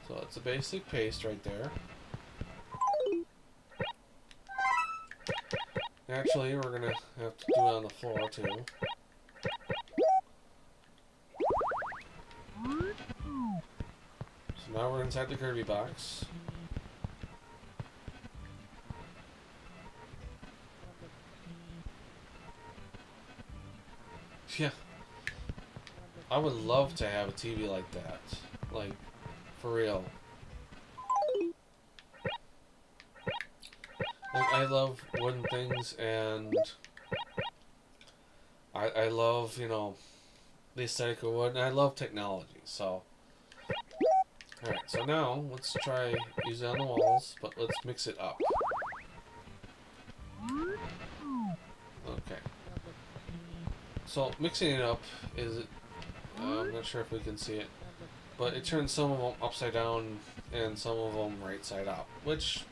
So it's a basic paste right there. Actually, we're gonna have to do it on the floor too. So now we're inside the Kirby box. Yeah, I would love to have a TV like that. Like, for real. Like, I love wooden things, and I love, you know, the aesthetic of wood, and I love technology, so. Alright, so now, let's try use it on the walls, but let's mix it up. Okay. So, mixing it up is, I'm not sure if we can see it, but it turns some of them upside down and some of them right side up, which,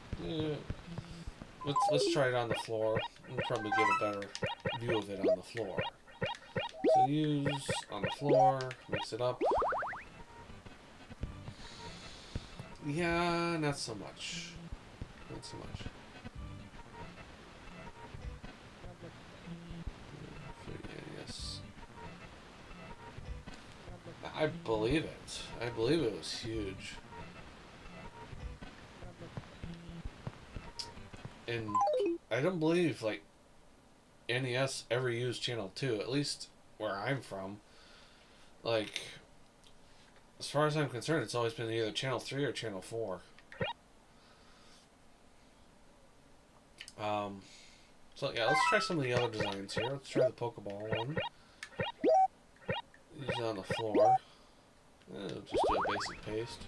let's try it on the floor. We'll probably get a better view of it on the floor. So use on the floor, mix it up. Yeah, not so much. Not so much. Yes. I believe it. I believe it was huge. And I don't believe, like, NES ever used Channel 2, at least where I'm from. Like, as far as I'm concerned, it's always been either Channel 3 or Channel 4. So yeah, let's try some of the other designs here. Let's try the Pokeball one. Use it on the floor. Just do a basic paste.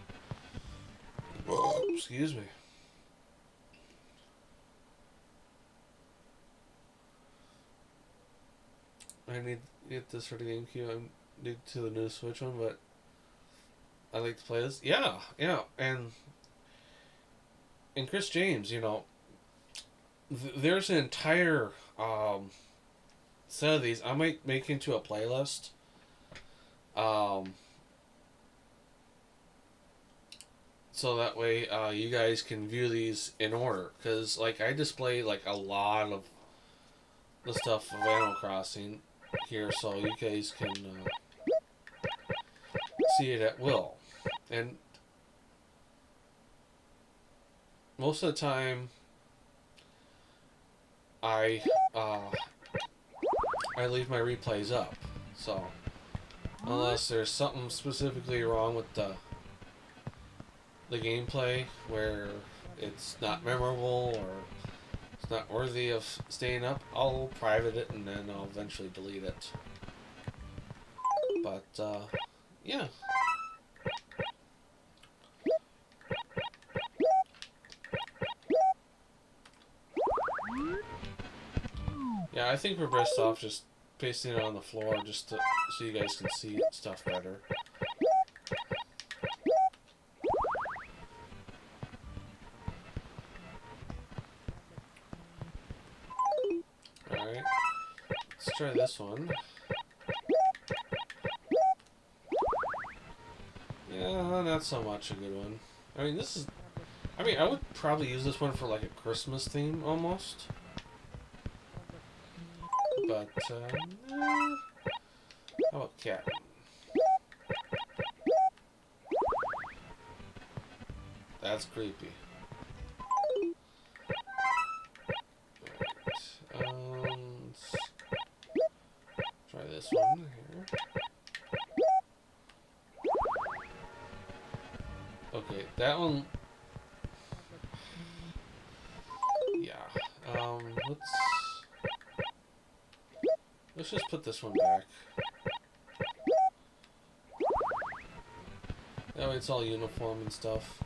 Whoa, excuse me. I need to get this for the GameCube. I'm new to the new Switch one, but I like to play this. Yeah, yeah, and Chris James, you know, there's an entire set of these. I might make into a playlist. So that way you guys can view these in order, because like I display like a lot of the stuff of Animal Crossing here, so you guys can see it at will. And most of the time, I leave my replays up. So unless there's something specifically wrong with the gameplay where it's not memorable or it's not worthy of staying up, I'll private it and then I'll eventually delete it. But yeah. Yeah, I think we're best off just pasting it on the floor just so you guys can see stuff better. Alright, let's try this one. Yeah, not so much a good one. I mean, this is... I mean, I would probably use this one for like a Christmas theme, almost. But, how about cat? That's creepy. Right. Yeah. Let's just put this one back. That way it's all uniform and stuff.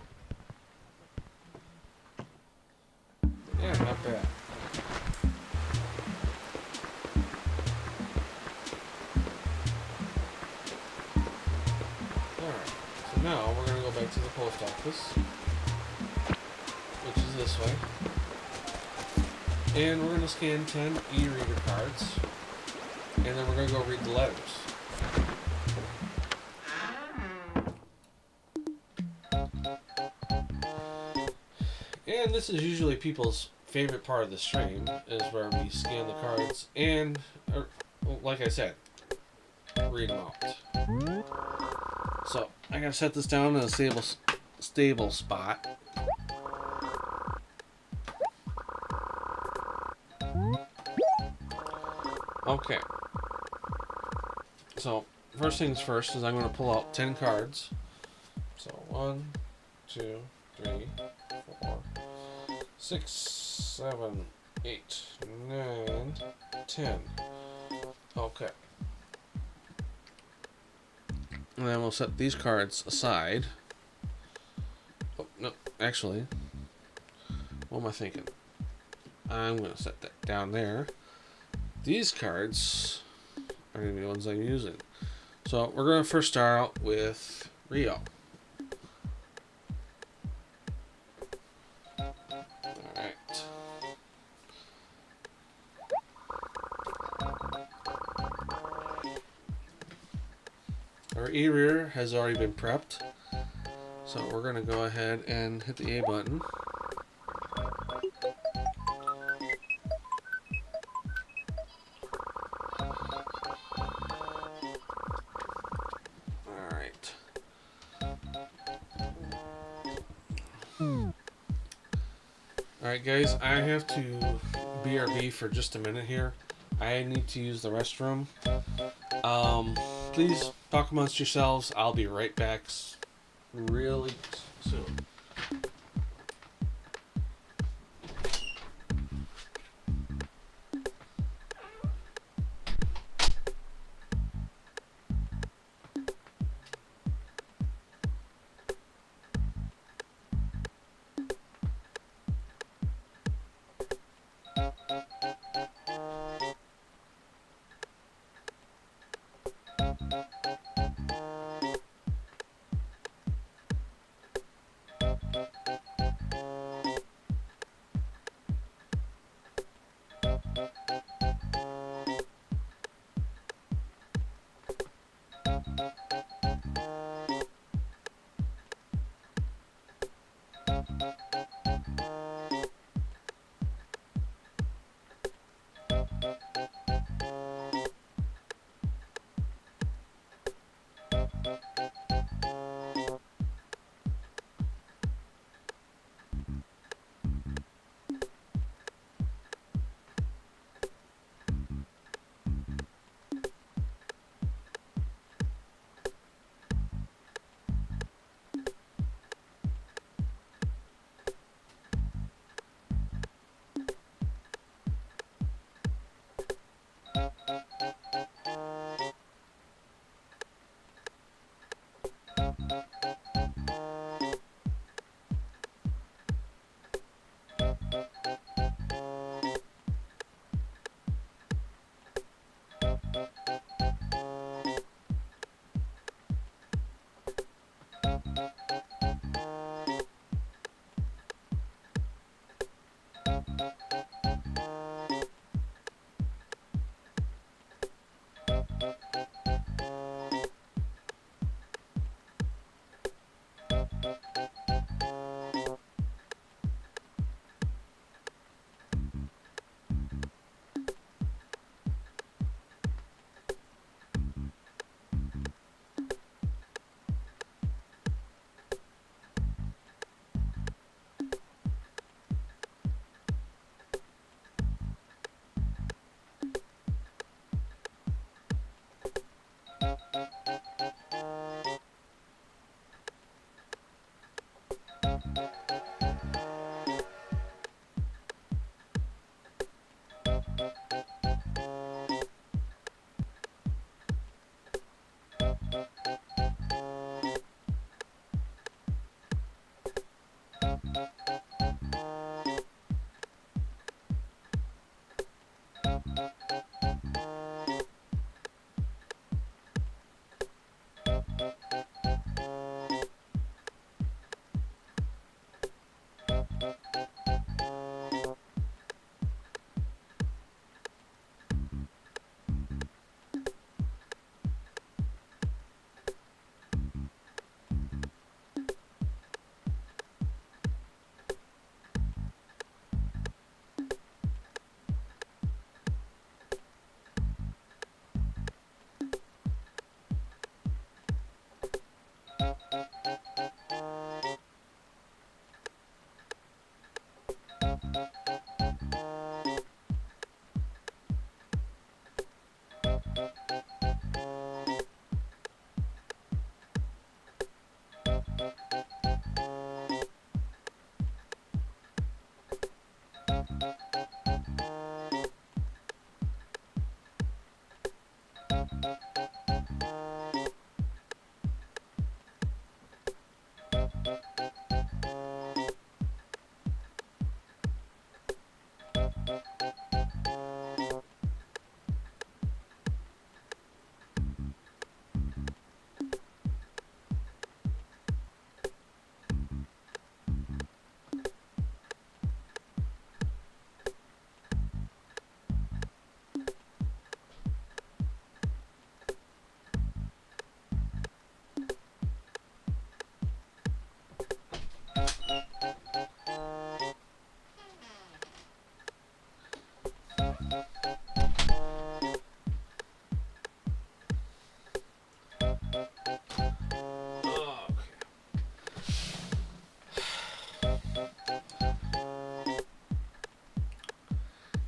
Yeah, not bad. Alright, so now we're going to go back to the post office, which is this way. And we're going to scan 10 e-reader cards, and then we're going to go read the letters. And this is usually people's favorite part of the stream, is where we scan the cards and, like I said, read them out. So I gotta set this down in a stable spot. Okay. So first things first is I'm going to pull out 10 cards. So 1, 2, 3, 4, 6, 7, 8, 9, 10. Okay. And then we'll set these cards aside. Oh, no, actually, what am I thinking? I'm going to set that down there. These cards are going to be the ones I'm using. So we're going to first start out with Rio. Alright. Our e-reader has already been prepped. So we're going to go ahead and hit the A button. Alright. Alright guys, I have to BRB for just a minute here. I need to use the restroom. Please talk amongst yourselves. I'll be right back really soon.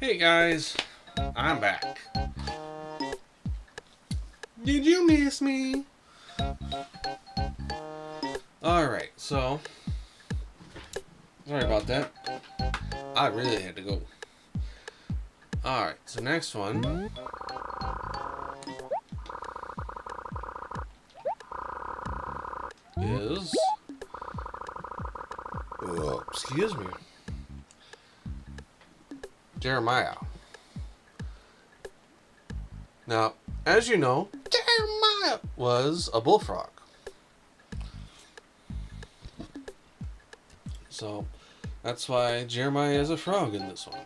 Hey guys, I'm back. Did you miss me? Alright, so sorry about that. I really had to go. Alright, so next one is excuse me. Jeremiah. Now, as you know, Jeremiah was a bullfrog. So, that's why Jeremiah is a frog in this one.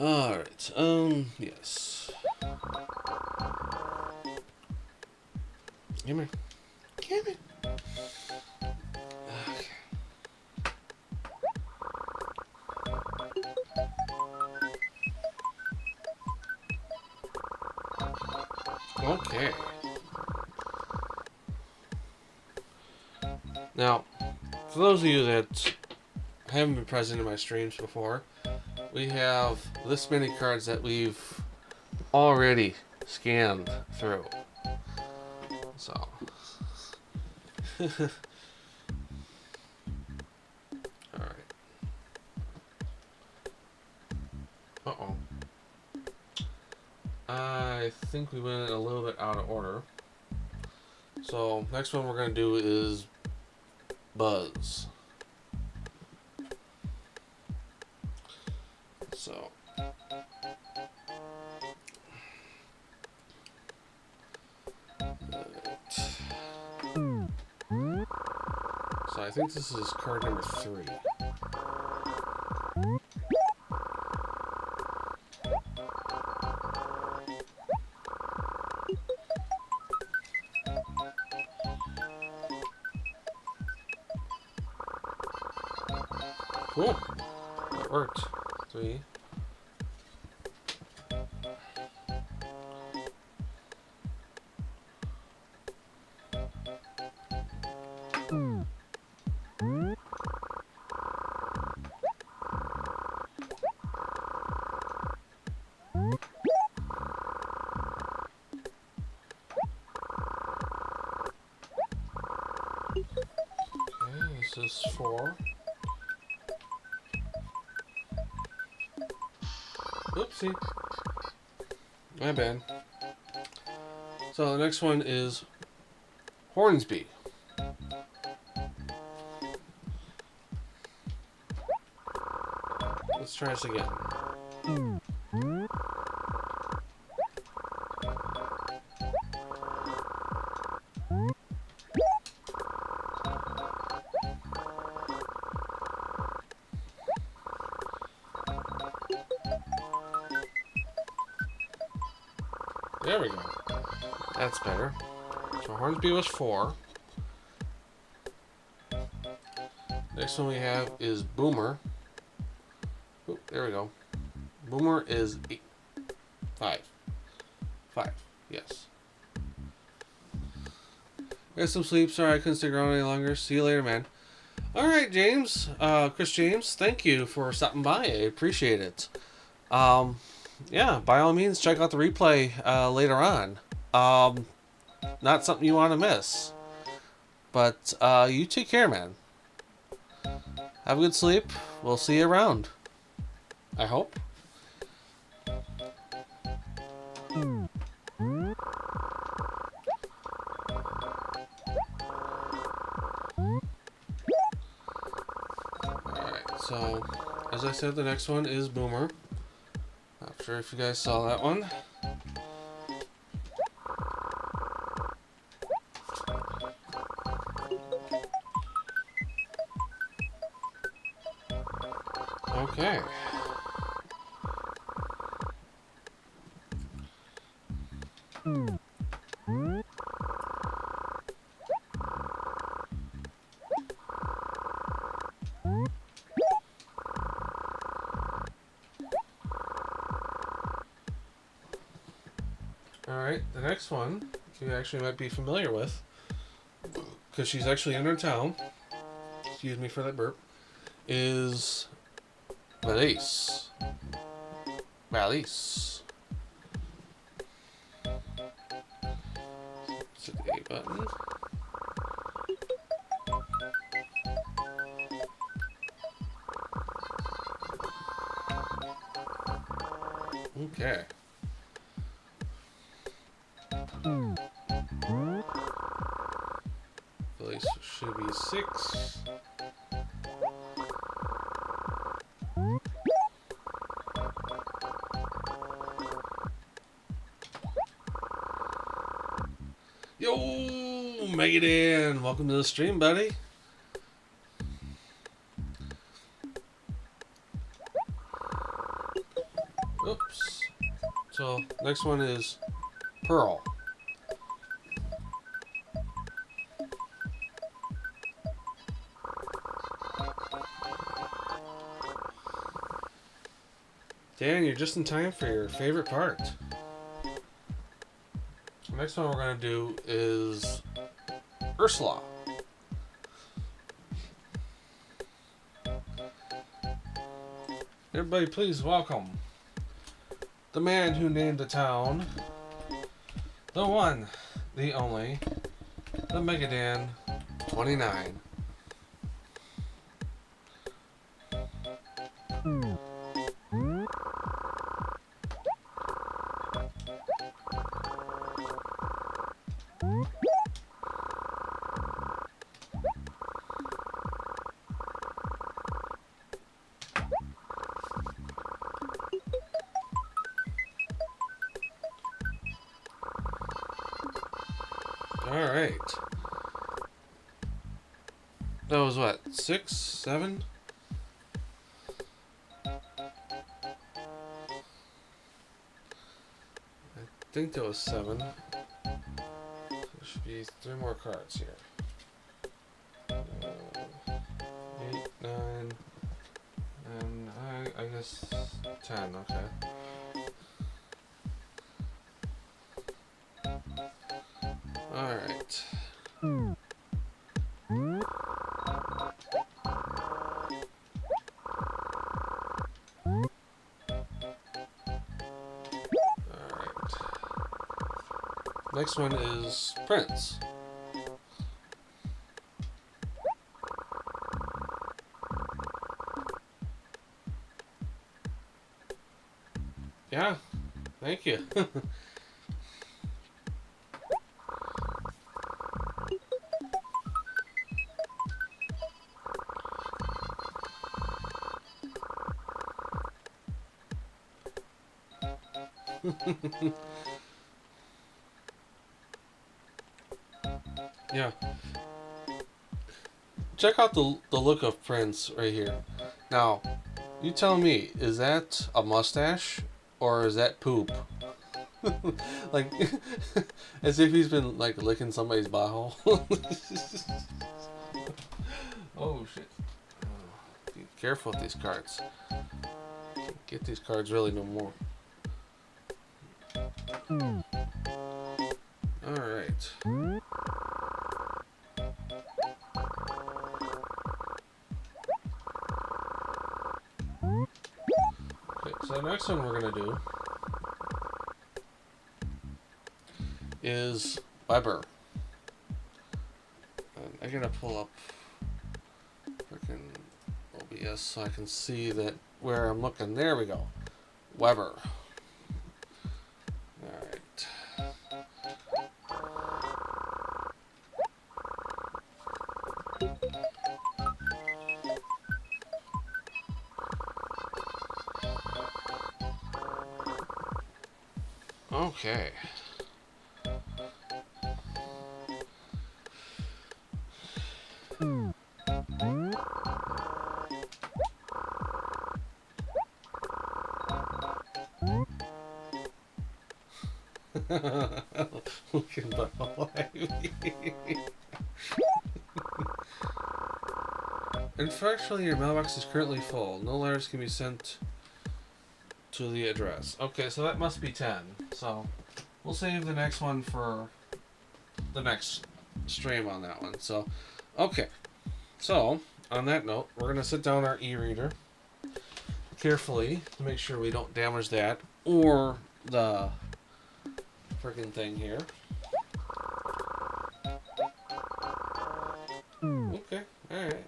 Alright, yes. Come here. Come here. Okay. Now, for those of you that haven't been present in my streams before, we have this many cards that we've already scanned through. So. Alright. Uh-oh. I think we went a little bit out of order. So, next one we're going to do is Buzz. So. So I think this is card number 3. Cool. That worked. 3. Okay, this is 4. Oopsie. My bad. So the next one is Hornsby. Let's try this again. There we go. That's better. So Hornsby was 4. Next one we have is Boomer. Oop, there we go. Boomer is 8. 5. 5. Yes. Get some sleep. Sorry I couldn't stick around any longer. See you later, man. Alright, James. Chris James, thank you for stopping by. I appreciate it. Yeah, by all means, check out the replay later on. Not something you want to miss. But you take care, man. Have a good sleep. We'll see you around. I hope. Alright, so as I said, the next one is Boomer. Not sure if you guys saw that one. Okay. Alright, the next one you actually might be familiar with, because she's actually in her town, excuse me for that burp, is Valise. Valise. Let's hit the A button. Okay. Valise should be 6. Yo, Megadan, welcome to the stream, buddy. Oops. So, next one is Pearl. Dan, you're just in time for your favorite part. The next one we're going to do is Ursula. Everybody, please welcome the man who named the town, the one, the only, the Megadan 29. Alright. That was what? 6? 7? I think that was 7. There should be 3 more cards here. 8, 9, and I guess 10, okay. Alright. Next one is Prince. Yeah, thank you. Yeah. Check out the look of Prince right here. Now, you tell me, is that a mustache or is that poop? Like, as if he's been like licking somebody's butthole. Oh shit! Be careful with these cards. Can't get these cards really no more. All right. So the next one we're going to do is Weber. And I gotta pull up freaking OBS so I can see that where I'm looking. There we go. Weber. Alright. Okay. Looking behind me. Unfortunately, your mailbox is currently full. No letters can be sent to the address. Okay, so that must be 10. So we'll save the next one for the next stream on that one. So, okay. So, on that note, we're going to sit down our e-reader. carefully to make sure we don't damage that or the freaking thing here. Okay, alright.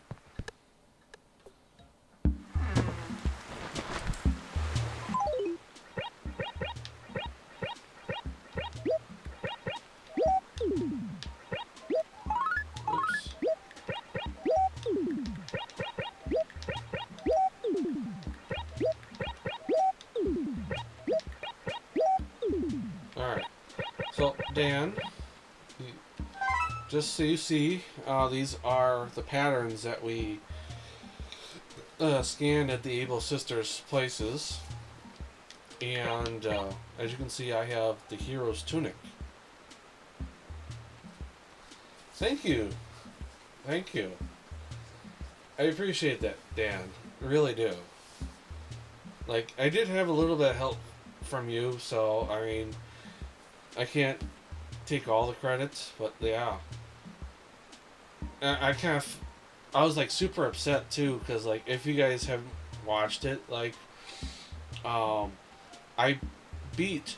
Alright. So, Dan, just so you see, these are the patterns that we scanned at the Able Sisters places. And as you can see, I have the hero's tunic. Thank you. Thank you. I appreciate that, Dan. I really do. Like, I did have a little bit of help from you, so, I mean, I can't take all the credits, but yeah. I kind of, I was like super upset too, because like if you guys haven't watched it, like, I beat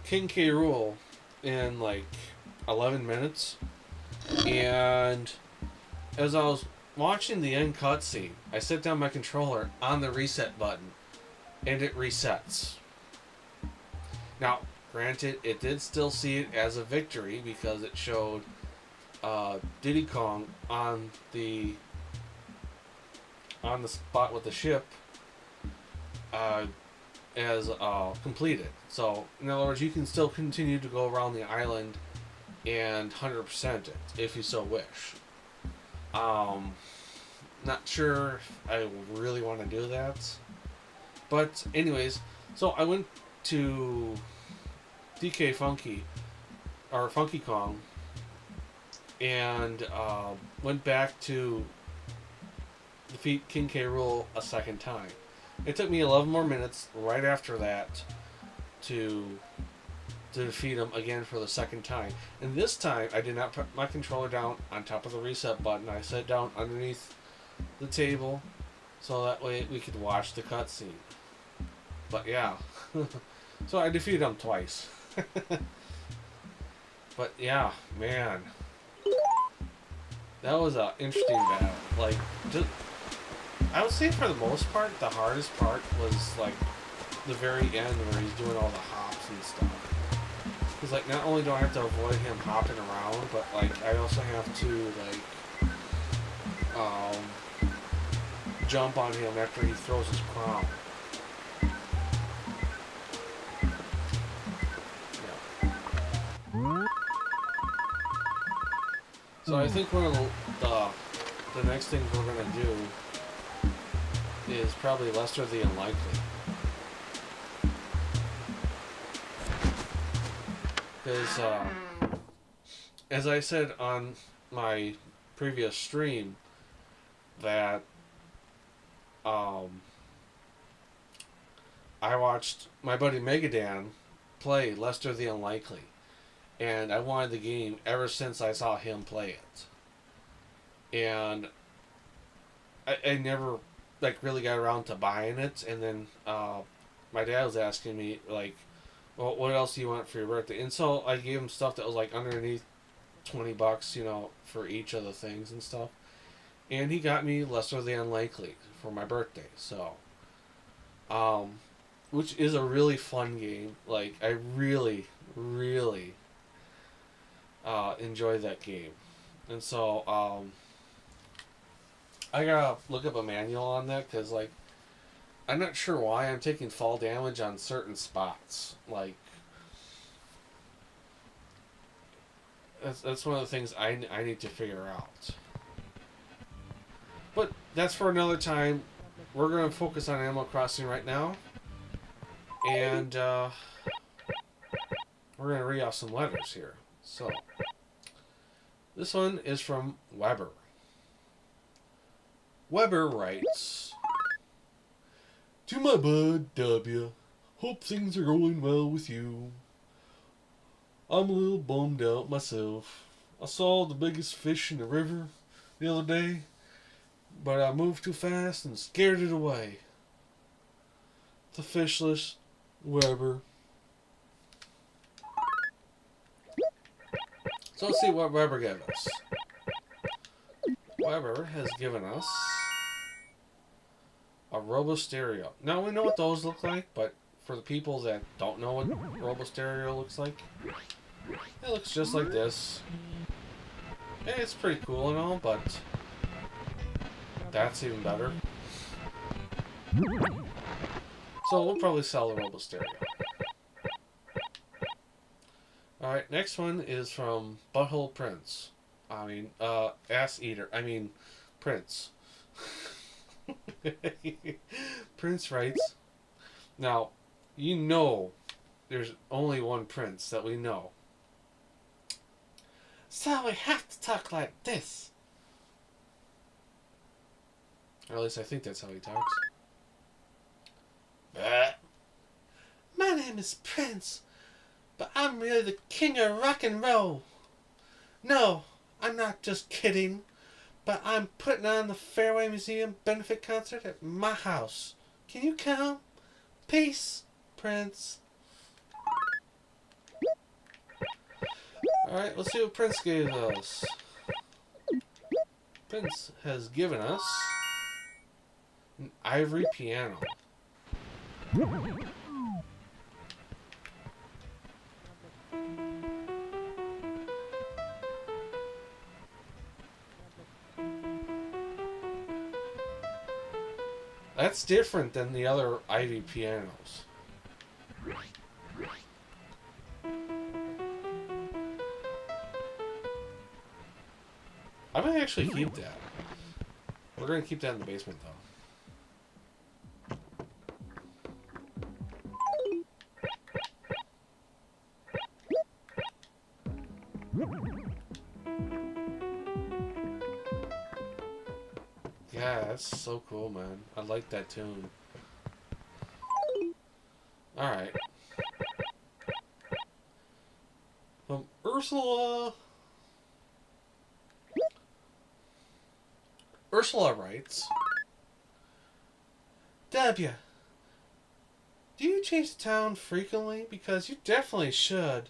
King K. Rool in like 11 minutes, and as I was watching the end cutscene, I set down my controller on the reset button, and it resets. Now, granted, it did still see it as a victory because it showed Diddy Kong on the spot with the ship as completed. So, in other words, you can still continue to go around the island and 100% it if you so wish. Not sure if I really want to do that, but anyways, so I went to DK Funky or Funky Kong and went back to defeat King K. Rool a second time. It took me 11 more minutes right after that to defeat him again for the second time. And this time, I did not put my controller down on top of the reset button. I set it down underneath the table so that way we could watch the cutscene. But yeah, so I defeated him twice. But yeah, man, that was an interesting battle. Like, just, I would say for the most part, the hardest part was like the very end where he's doing all the hops and stuff. Because like, not only do I have to avoid him hopping around, but like I also have to like jump on him after he throws his crown. Yeah. So I think one of the next things we're gonna do is probably Lester the Unlikely. Because, as I said on my previous stream, that I watched my buddy Megadan play Lester the Unlikely, and I wanted the game ever since I saw him play it. And I never like really got around to buying it, and then my dad was asking me like, well, what else do you want for your birthday? And so I gave him stuff that was like underneath $20, you know, for each of the things and stuff. And he got me Lester the Unlikely for my birthday. So, which is a really fun game. Like, I really, really enjoy that game. And so, I gotta look up a manual on that because, like, I'm not sure why I'm taking fall damage on certain spots. Like, that's one of the things I need to figure out. But that's for another time. We're going to focus on Animal Crossing right now. And we're going to read off some letters here. So, this one is from Weber. Weber writes, to my bud, Dubya, hope things are going well with you. I'm a little bummed out myself. I saw the biggest fish in the river the other day, but I moved too fast and scared it away. The fishless Weber. So let's see what Weber gave us. Weber has given us a Robo Stereo. Now we know what those look like, but for the people that don't know what Robo Stereo looks like, it looks just like this. And it's pretty cool and all, but that's even better. So we'll probably sell the Robo Stereo. Alright, next one is from Butthole Prince. Ass Eater. Prince. Prince writes, now, you know there's only one Prince that we know. So we have to talk like this. Or at least I think that's how he talks. My name is Prince, but I'm really the king of rock and roll. No, I'm not just kidding, but I'm putting on the Fairway Museum benefit concert at my house. Can you come? Peace, Prince. Alright, let's see what Prince gave us. Prince has given us an ivory piano. That's different than the other Ivy pianos. I might actually keep that. We're going to keep that in the basement, though. Yeah, that's so cool, man. I like that tune. Alright. Ursula writes, Dubya, do you change the tone frequently? Because you definitely should.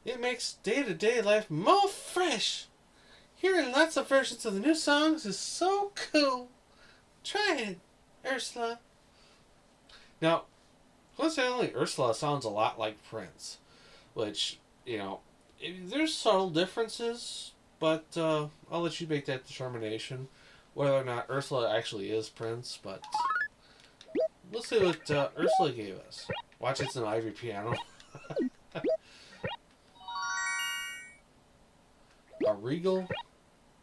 It makes day-to-day life more fresh. Hearing lots of versions of the new songs is so cool. Try it, Ursula. Now, coincidentally, Ursula sounds a lot like Prince, which, there's subtle differences, but I'll let you make that determination whether or not Ursula actually is Prince, but let's see what Ursula gave us. Watch, it's an ivory piano. A regal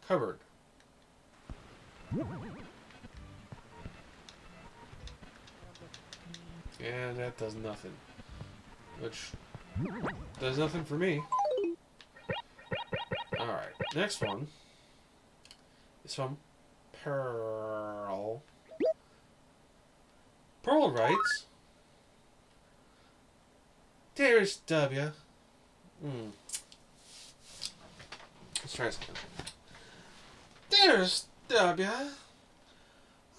cupboard. And that does nothing. Which does nothing for me. Alright, next one is from Pearl. Pearl writes, Dearest Dubya. Let's try something. Dearest Dubya,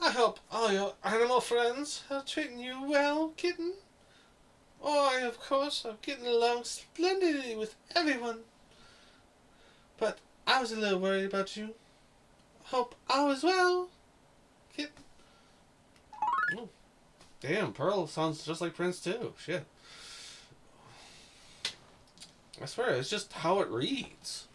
I hope all your animal friends are treating you well, kitten. I, of course, am getting along splendidly with everyone. But I was a little worried about you. Hope all is well, kitten. Oh, damn, Pearl sounds just like Prince too. Shit. I swear, it's just how it reads.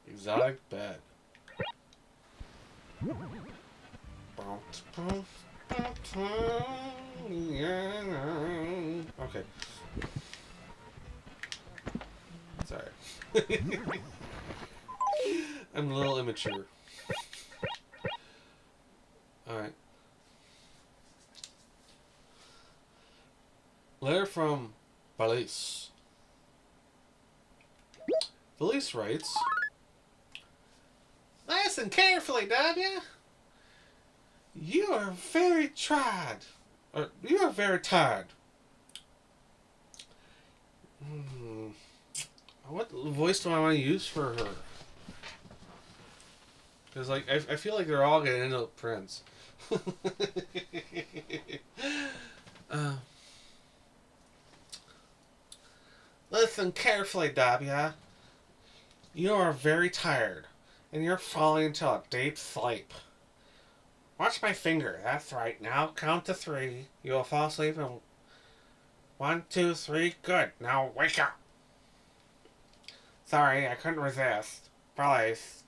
Exotic bed. Okay. Sorry. I'm a little immature. Alright. Letter from Felice. Felice writes, Listen carefully, Dubya. You are very tired. You are very tired. What voice do I want to use for her? Because like I feel like they're all gonna end up Prince. uh, Listen carefully, Dubya. You are very tired, and you're falling into a deep sleep. Watch my finger. That's right. Now count to 3. You will fall asleep in 1, 2, 3. Good. Now wake up. Sorry, I couldn't resist. Please.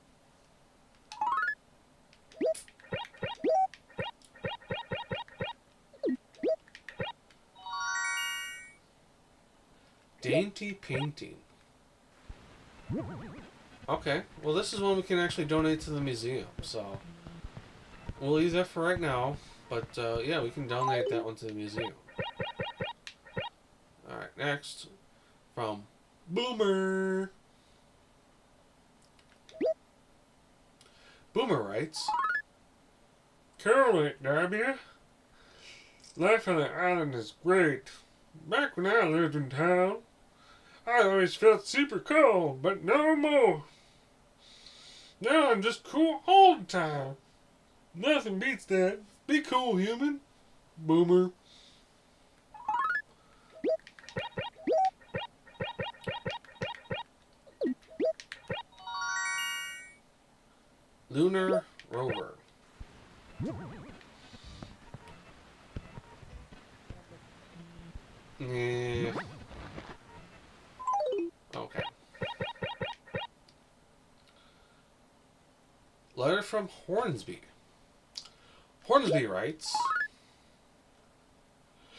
Dainty painting. Okay, well this is one we can actually donate to the museum, so we'll leave that for right now, but yeah, we can donate that one to the museum. Alright, next, from Boomer. Boomer writes, Carolyn, Dubya. Life on the island is great. Back when I lived in town, I always felt super cold, but no more. Now I'm just cool all the time. Nothing beats that. Be cool, human. Boomer. Lunar Rover. Yeah. Okay. Letter from Hornsby. Hornsby writes,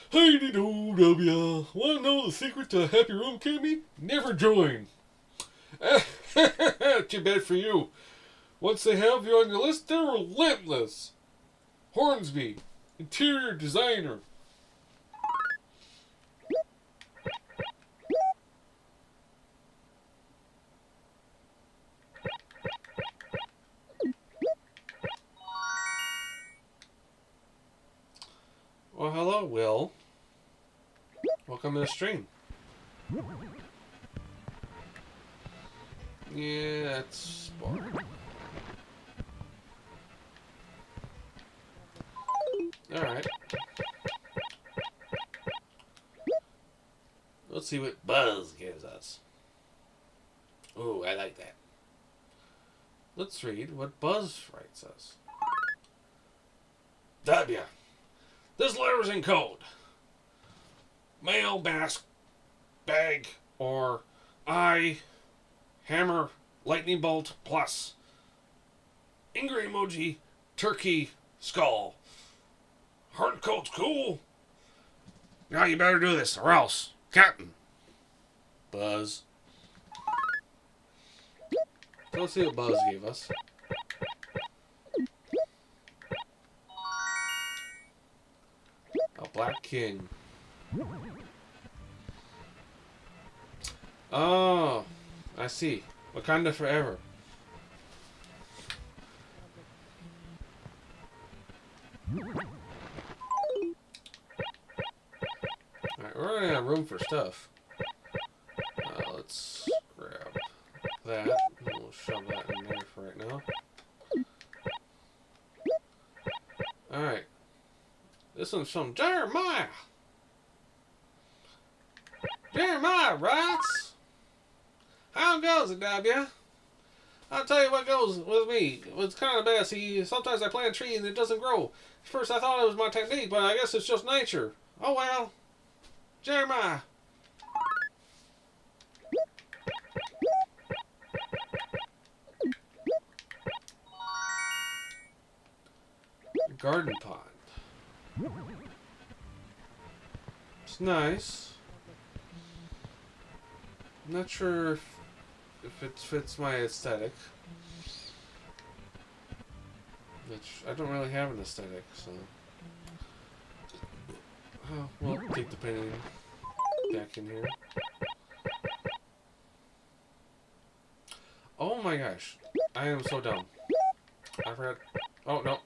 Hey, W. Want to know the secret to a happy room, Kimmy? Never join. Too bad for you. Once they have you on your list, they're relentless. Hornsby, interior designer. Well, hello, Will. Welcome to the stream. Yeah, it's boring. Alright. Let's see what Buzz gives us. Ooh, I like that. Let's read what Buzz writes us. W. This letter's in code. Mail bag or I hammer lightning bolt plus angry emoji turkey skull. Heart coat's cool. Now you better do this or else. Captain. Buzz. So let's see what Buzz gave us. A Black King. Oh, I see. Wakanda forever. Alright, we're running out of room for stuff. Let's grab that. We'll shove that in there for right now. Alright. This one's from Jeremiah. Jeremiah writes, How goes it, W? I'll tell you what goes with me. It's kind of bad. See, sometimes I plant a tree and it doesn't grow. At first I thought it was my technique, but I guess it's just nature. Oh well. Jeremiah. Garden pond. It's nice. I'm not sure if it fits my aesthetic. Which I don't really have an aesthetic, so. Oh, we'll take the painting back in here. Oh my gosh. I am so dumb. I forgot. Oh, no.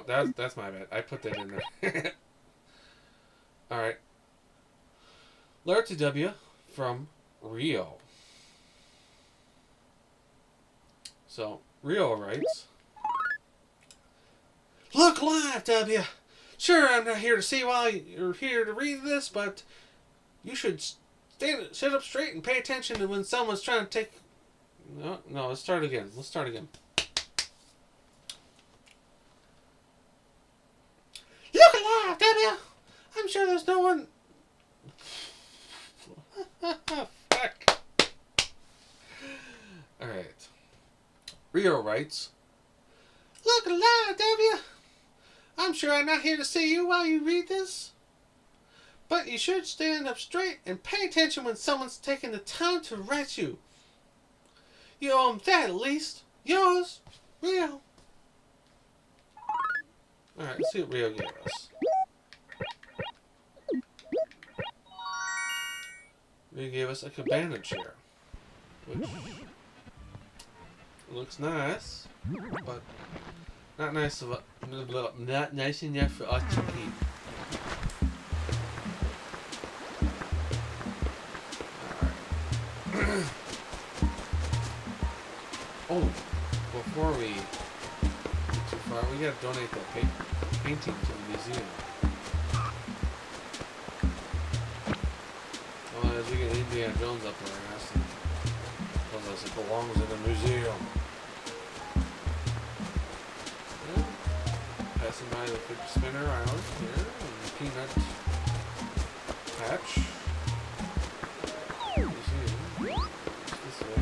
That's my bad. I put that in there. Alright. Letter to W from Rio. So, Rio writes, Look alive, W. Sure, I'm not here to see while you're here to read this, but you should sit up straight and pay attention to when someone's trying to take... No, let's start again. Look alive, W. I'm sure there's no one... Fuck. Alright. Rio writes, Look alive, W. I'm sure I'm not here to see you while you read this. But you should stand up straight and pay attention when someone's taking the time to write you. You owe them that at least. Yours, Rio. Alright, let's see what Rio gave us. Rio gave us a cabana chair, which looks nice, but not nice enough for us to keep. Alright. Oh, before we get too far, we gotta donate that painting to the museum. Well, as we get Indiana Jones up there, I asked him, because it belongs in a museum. Yeah. Passing by the fidget spinner island here, and the peanut patch. Museum. This way.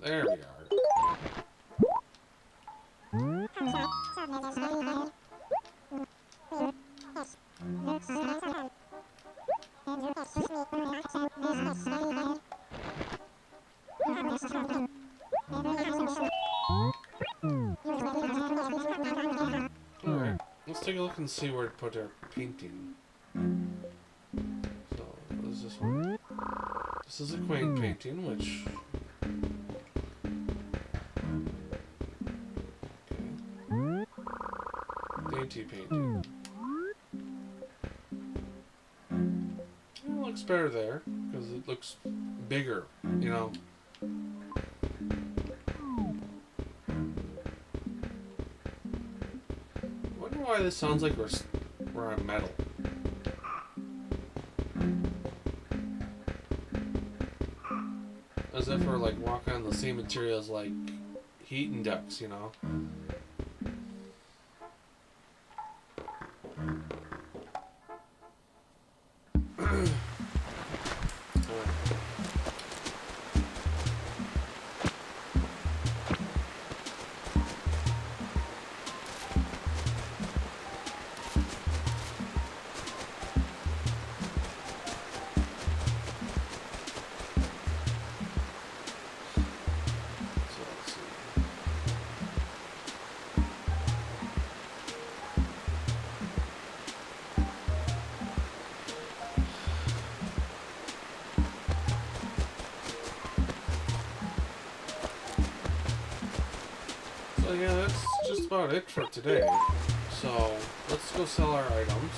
There we are. Alright, let's take a look and see where to put our painting. So, what is this one? This is a quaint painting, which... dainty painting. It looks better there, because it looks bigger, you know. I wonder why this sounds like we're on metal. As if we're like walking on the same material as like heating ducts, you know. So yeah, that's just about it for today. So let's go sell our items.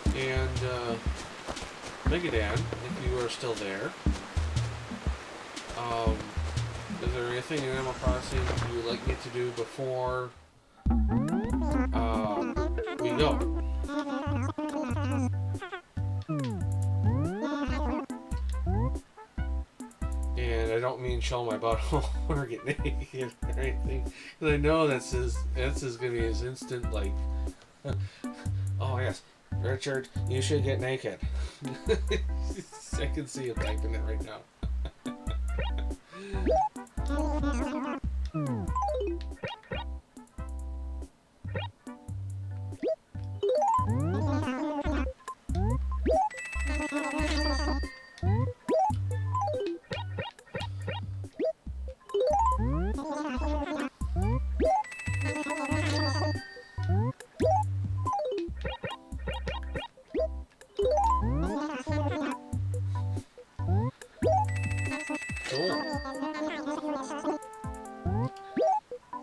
And Megadan, if you are still there, is there anything in Animal Crossing you would like me to do before we go? And I don't mean show my butthole or get naked or anything, because I know that's gonna be his instant like, oh yes, Richard, you should get naked. I can see him typing it right now.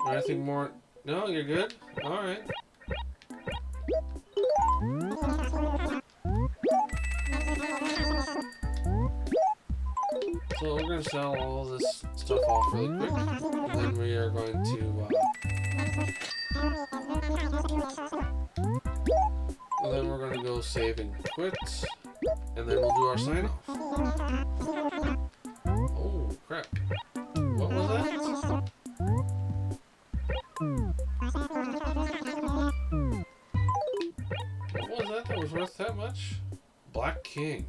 Anything more? No, you're good? Alright. So we're going to sell all this stuff off really quick. And then we are going to... and then we're going to go save and quit. And then we'll do our sign off. Oh, crap. What was that? What was that that was worth that much? Black King.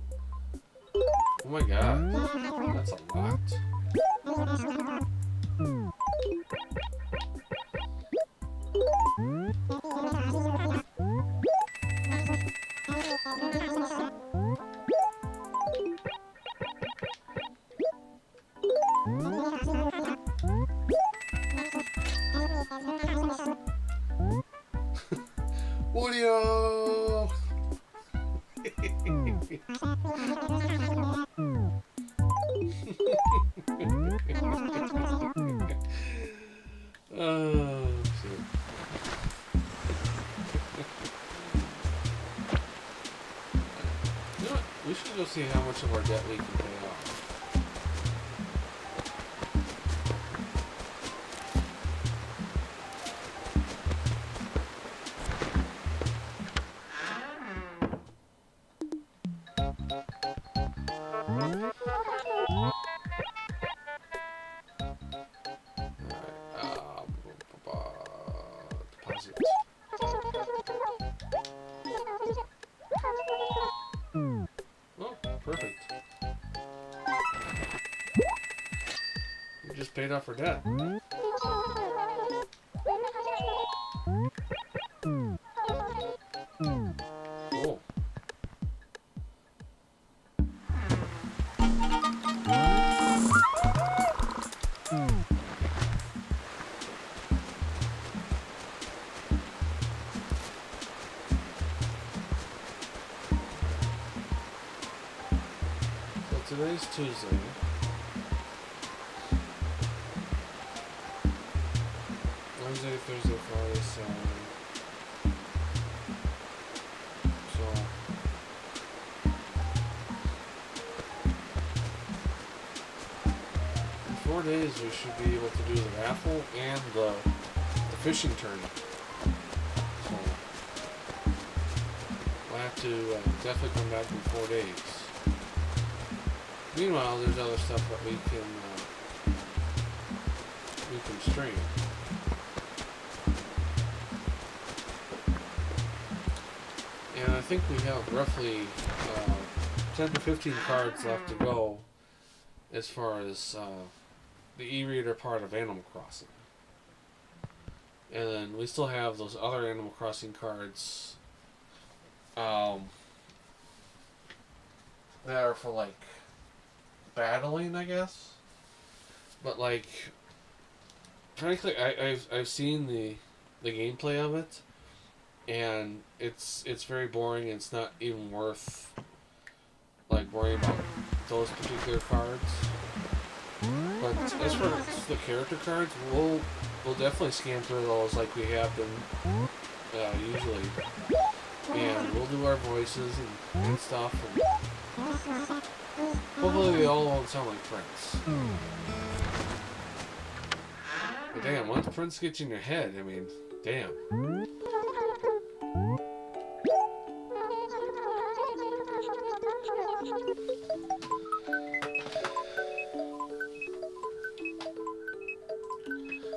Oh my god. That's a lot. Julio! Oh, shit. You know what? We should go see how much of our debt we can pay off. Deposit. Oh, perfect. We just paid off our debt. Cool. Today's Tuesday. Wednesday, Thursday, Friday, Saturday. So in 4 days we should be able to do the raffle and the fishing tournament. So we'll have to definitely come back in 4 days. Meanwhile, there's other stuff that we can stream. And I think we have roughly 10 to 15 cards left to go as far as the e-reader part of Animal Crossing. And then we still have those other Animal Crossing cards that are for like battling, I guess. But like, frankly, I've seen the gameplay of it, and it's very boring. It's not even worth like worrying about those particular cards. But as for the character cards, we'll definitely scan through those like we have been usually, and we'll do our voices and stuff. And hopefully they all won't sound like Prince. But damn, once Prince gets in your head, I mean, damn.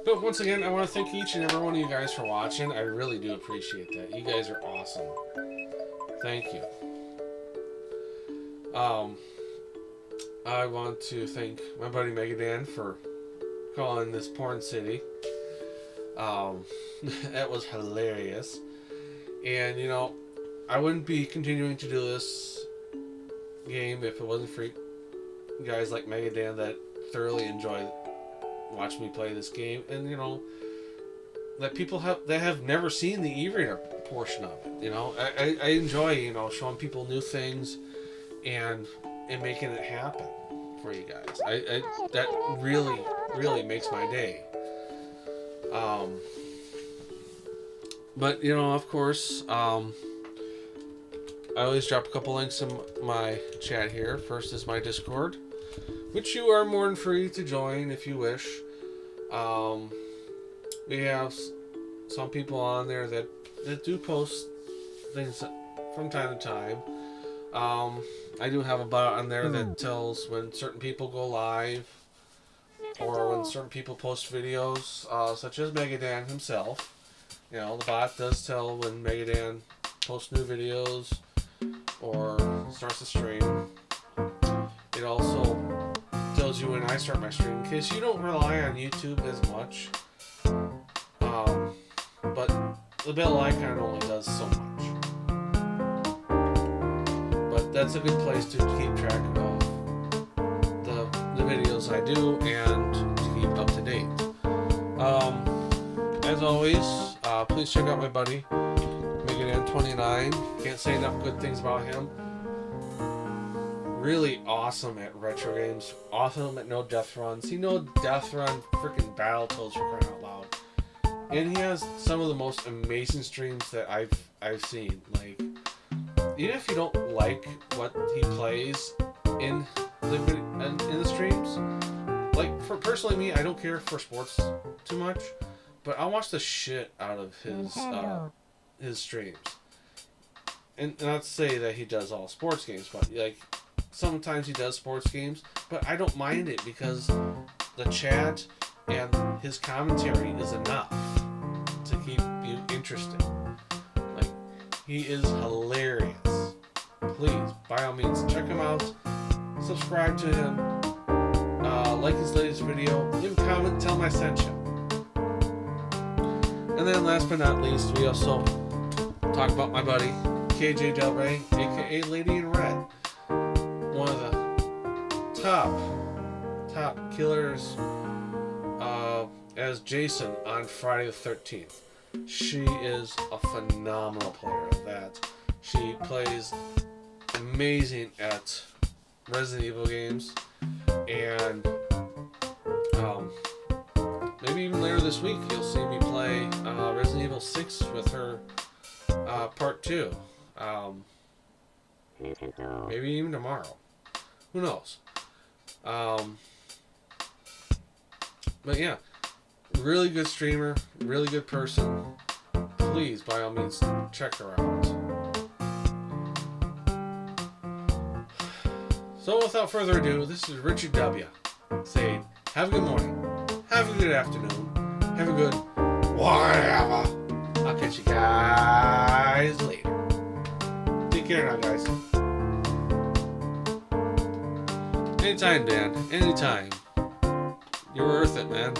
But once again, I want to thank each and every one of you guys for watching. I really do appreciate that. You guys are awesome. Thank you. I want to thank my buddy Megadan for calling this Porn City. That was hilarious. And, you know, I wouldn't be continuing to do this game if it wasn't for guys like Megadan that thoroughly enjoy watching me play this game. And, you know, that people have never seen the e-reader portion of it. You know, I enjoy, you know, showing people new things and making it happen for you guys. That really makes my day. But of course, I always drop a couple links in my chat here. First is my Discord, which you are more than free to join if you wish. We have some people on there that do post things from time to time. I do have a bot on there that tells when certain people go live or when certain people post videos, such as Megadan himself. The bot does tell when Megadan posts new videos or starts a stream. It also tells you when I start my stream, in case you don't rely on YouTube as much. But the bell icon only does so much. But that's a good place to keep track of the videos I do and to keep up to date. As always, please check out my buddy Megadan29. Can't say enough good things about him. Really awesome at retro games. Awesome at no death runs. He no death run freaking Battletoads for crying out loud. And he has some of the most amazing streams that I've seen. Like, even if you don't like what he plays in the streams, like for personally me, I don't care for sports too much, but I watch the shit out of his streams. And not to say that he does all sports games, but like sometimes he does sports games, but I don't mind it because the chat and his commentary is enough to keep you interested. Like, he is hilarious. Please, by all means, check him out. Subscribe to him. Like his latest video. Leave a comment. Tell him I sent you. And then last but not least, we also talk about my buddy KJ Del Rey, aka Lady in Red. One of the top killers as Jason on Friday the 13th. She is a phenomenal player at that. She plays amazing at Resident Evil games, and maybe even later this week you'll see me play Resident Evil 6 with her part 2. Maybe even tomorrow. Who knows? But yeah, really good streamer, really good person. Please, by all means, check her out. So without further ado, this is Richard Dubya saying, have a good morning, have a good afternoon, have a good whatever. I'll catch you guys later. Take care now, guys. Anytime, Dan. Anytime. You're worth it, man.